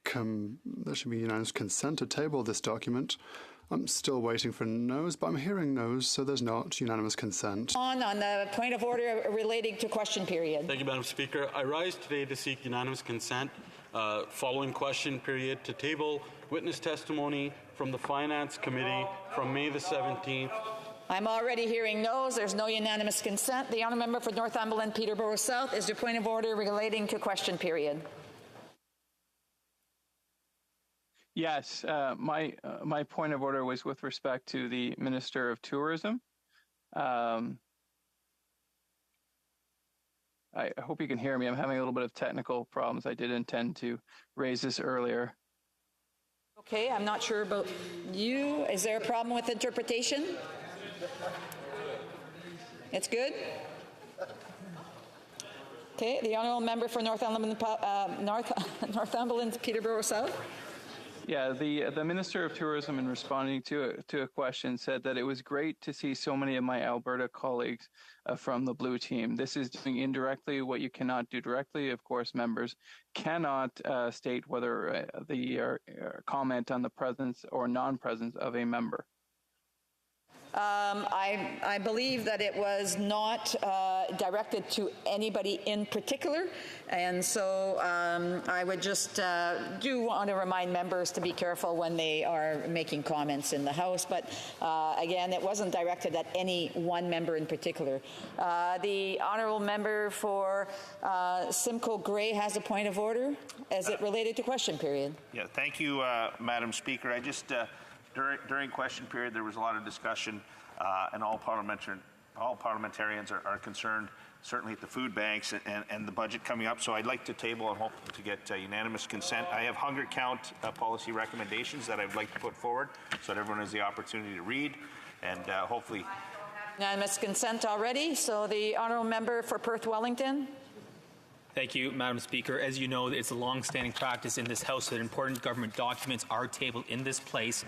consent to table this document. I'm still waiting for no's, but I'm hearing no's, so there's not unanimous consent. On the point of order relating to question period. Thank you, Madam Speaker. I rise today to seek unanimous consent following question period to table witness testimony from the Finance Committee from May the 17th. I'm already hearing no's. There's no unanimous consent. The honourable member for Northumberland, Peterborough South, is the point of order relating to question period. Yes, my point of order was with respect to the Minister of Tourism. I hope you can hear me. I'm having a little bit of technical problems. I did intend to raise this earlier. Okay, I'm not sure about you. Is there a problem with interpretation? It's good? Okay, the honourable member for Northumberland, Peterborough South. Yeah, the Minister of Tourism, in responding to a question, said that it was great to see so many of my Alberta colleagues from the Blue Team. This is doing indirectly what you cannot do directly. Of course, members cannot state whether the comment on the presence or non-presence of a member. I believe that it was not directed to anybody in particular, and so I would just do want to remind members to be careful when they are making comments in the House, but again, it wasn't directed at any one member in particular. The honourable member for Simcoe Grey has a point of order. Is it related to question period? Yeah, thank you, Madam Speaker. I just During question period, there was a lot of discussion, and all parliamentarians are concerned, certainly at the food banks and the budget coming up. So I'd like to table and hope to get unanimous consent. I have hunger count policy recommendations that I'd like to put forward so that everyone has the opportunity to read, and hopefully. Unanimous consent already. So the honourable member for Perth Wellington. Thank you, Madam Speaker. As you know, it's a long-standing practice in this House that important government documents are tabled in this place.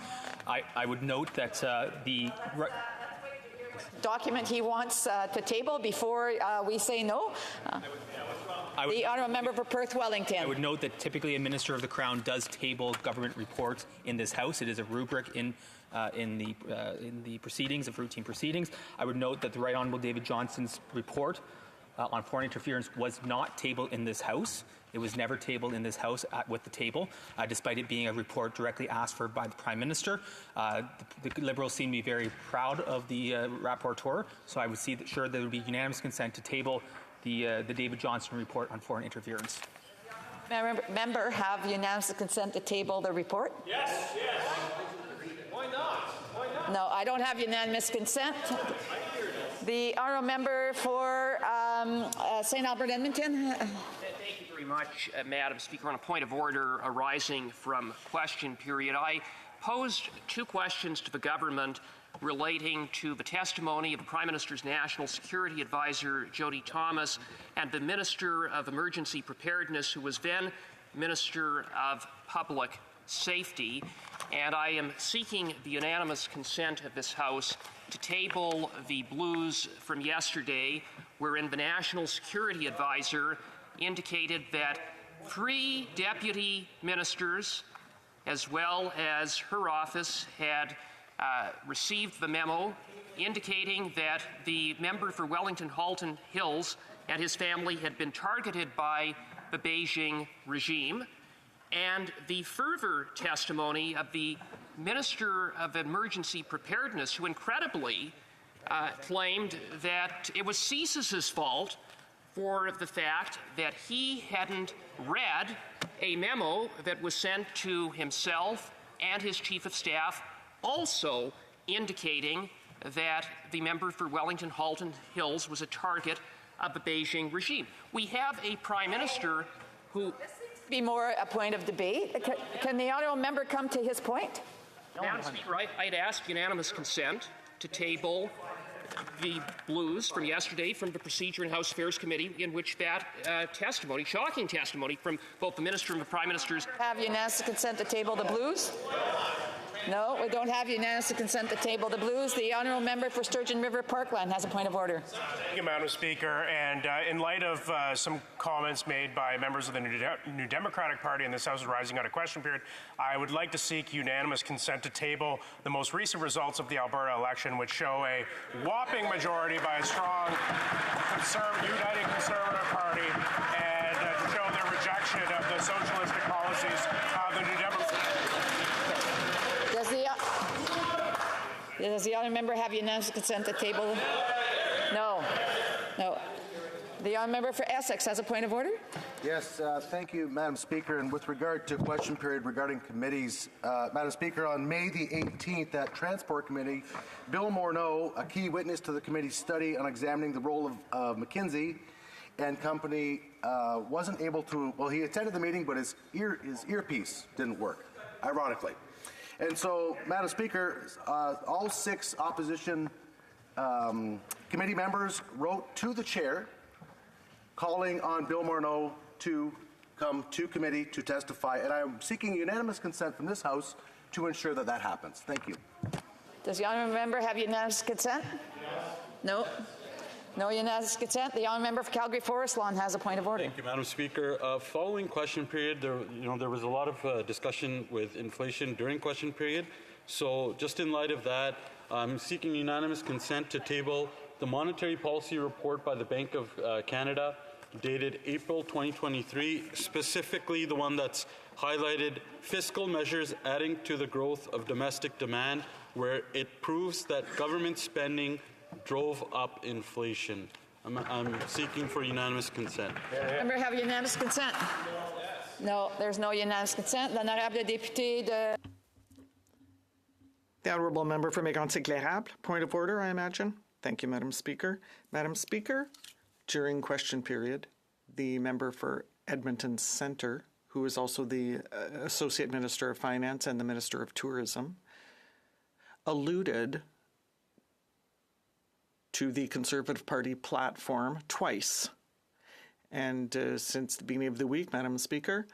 I would note that the document he wants to table before we say no. The honourable member for Perth Wellington. I would note that typically a Minister of the Crown does table government reports in this House. It is a rubric in the proceedings, of routine proceedings. I would note that the Right Honourable David Johnston's report on foreign interference was not tabled in this House. It was never tabled in this House with the table, despite it being a report directly asked for by the Prime Minister. The Liberals seem to be very proud of the rapporteur, so I would see that sure there would be unanimous consent to table the David Johnston report on foreign interference. Member have unanimous consent to table the report? Yes, yes. Why not? Why not? No, I don't have unanimous consent. The honourable member for St. Albert Edmonton. Thank you very much, Madam Speaker. On a point of order arising from question period, I posed two questions to the government relating to the testimony of the Prime Minister's National Security Advisor, Jody Thomas, and the Minister of Emergency Preparedness, who was then Minister of Public Safety. And I am seeking the unanimous consent of this House to table the blues from yesterday, wherein the National Security Advisor indicated that 3 deputy ministers, as well as her office, had received the memo indicating that the member for Wellington Halton Hills and his family had been targeted by the Beijing regime, and the further testimony of the Minister of Emergency Preparedness, who incredibly claimed that it was CSIS's fault for the fact that he hadn't read a memo that was sent to himself and his Chief of Staff, also indicating that the member for Wellington Halton Hills was a target of the Beijing regime. We have a Prime Minister who... Be more a point of debate. Can the honourable member come to his point? Madam Speaker, I'd asked unanimous consent to table the blues from yesterday from the Procedure and House Affairs Committee, in which that testimony, shocking testimony from both the Minister and the Prime Minister's... Have unanimous consent to table the blues? No, we don't have unanimous consent to table the blues. The honourable member for Sturgeon River Parkland has a point of order. Thank you, Madam Speaker. And in light of some comments made by members of the New Democratic Party in this House arising out of question period, I would like to seek unanimous consent to table the most recent results of the Alberta election, which show a whopping majority by a strong united Conservative Party, and to show their rejection of the socialistic policies of the New Democratic. Does the honourable member have unanimous consent to table? No. No. The honourable member for Essex has a point of order. Yes, thank you, Madam Speaker. And with regard to question period regarding committees, Madam Speaker, on May the 18th at Transport Committee, Bill Morneau, a key witness to the committee's study on examining the role of McKinsey and Company, wasn't able to, well, he attended the meeting, but his earpiece didn't work, ironically. And so, Madam Speaker, all 6 opposition committee members wrote to the chair calling on Bill Morneau to come to committee to testify, and I am seeking unanimous consent from this House to ensure that that happens. Thank you. Does the honourable member have unanimous consent? Yes. No. No unanimous consent. The honourable member for Calgary Forest Lawn has a point of order. Thank you, Madam Speaker. Following question period, there was a lot of discussion with inflation during question period. So just in light of that, I'm seeking unanimous consent to table the monetary policy report by the Bank of Canada dated April 2023, specifically the one that's highlighted fiscal measures adding to the growth of domestic demand, where it proves that government spending drove up inflation. I'm seeking for unanimous consent. Member have unanimous consent? No, there's no unanimous consent. Then I have the député de... The honourable member for Mégantic-L'Érable. Point of order, I imagine. Thank you, Madam Speaker. Madam Speaker, during question period, the member for Edmonton Centre, who is also the Associate Minister of Finance and the Minister of Tourism, alluded to the Conservative Party platform twice. And since the beginning of the week, Madam Speaker,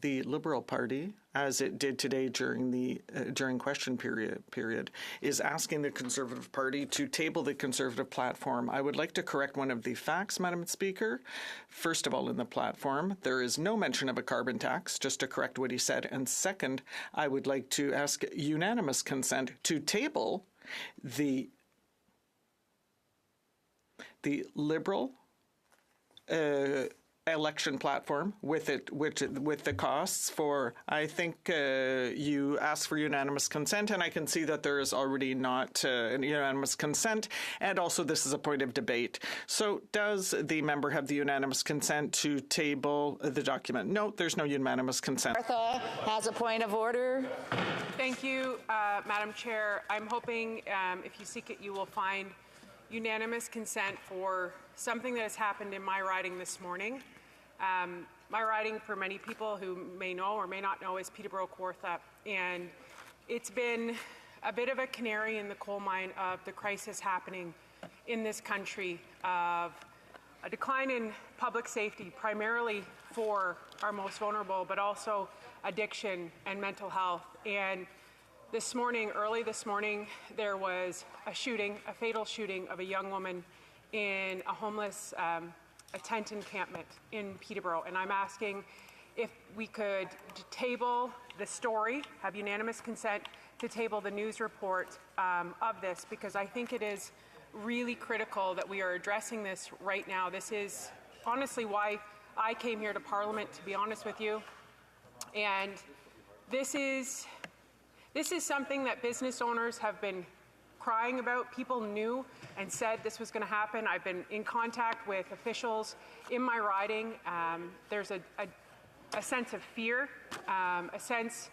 the Liberal Party, as it did today during question period, is asking the Conservative Party to table the Conservative platform. I would like to correct one of the facts, Madam Speaker. First of all, in the platform, there is no mention of a carbon tax, just to correct what he said. And second, I would like to ask unanimous consent to table the Liberal election platform with the costs for, I think you asked for unanimous consent, and I can see that there is already not unanimous consent, and also this is a point of debate. So does the member have the unanimous consent to table the document? No, there's no unanimous consent. Martha has a point of order. Thank you, Madam Chair. I'm hoping if you seek it, you will find unanimous consent for something that has happened in my riding this morning. My riding, for many people who may know or may not know, is Peterborough-Kawartha, and it's been a bit of a canary in the coal mine of the crisis happening in this country, of a decline in public safety, primarily for our most vulnerable, but also addiction and mental health. And this morning, early this morning, there was a shooting, a fatal shooting of a young woman in a homeless a tent encampment in Peterborough. And I'm asking if we could table the story, have unanimous consent to table the news report of this, because I think it is really critical that we are addressing this right now. This is honestly why I came here to Parliament, to be honest with you. And this is something that business owners have been crying about. People knew and said this was going to happen. I've been in contact with officials in my riding. There's a sense of fear, a sense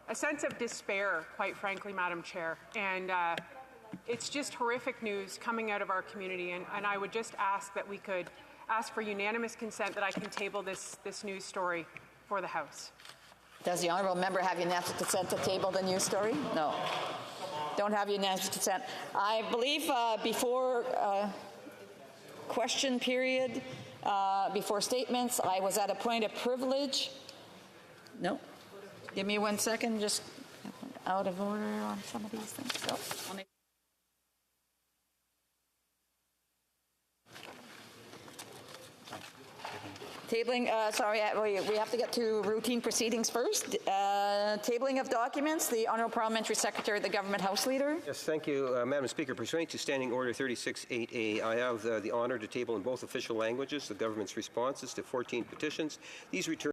of despair, quite frankly, Madam Chair. And it's just horrific news coming out of our community. And I would just ask that we could ask for unanimous consent that I can table this news story for the House. Does the honourable member have unanimous consent to table the news story? No. Don't have unanimous consent. I believe before question period, before statements, I was at a point of privilege. No. Give me 1 second, just out of order on some of these things. So, tabling, sorry, we have to get to routine proceedings first. Tabling of documents, the Honourable Parliamentary Secretary, the Government House Leader. Yes, thank you, Madam Speaker. Pursuant to Standing Order 36.8a, I have the honour to table in both official languages the government's responses to 14 petitions. These return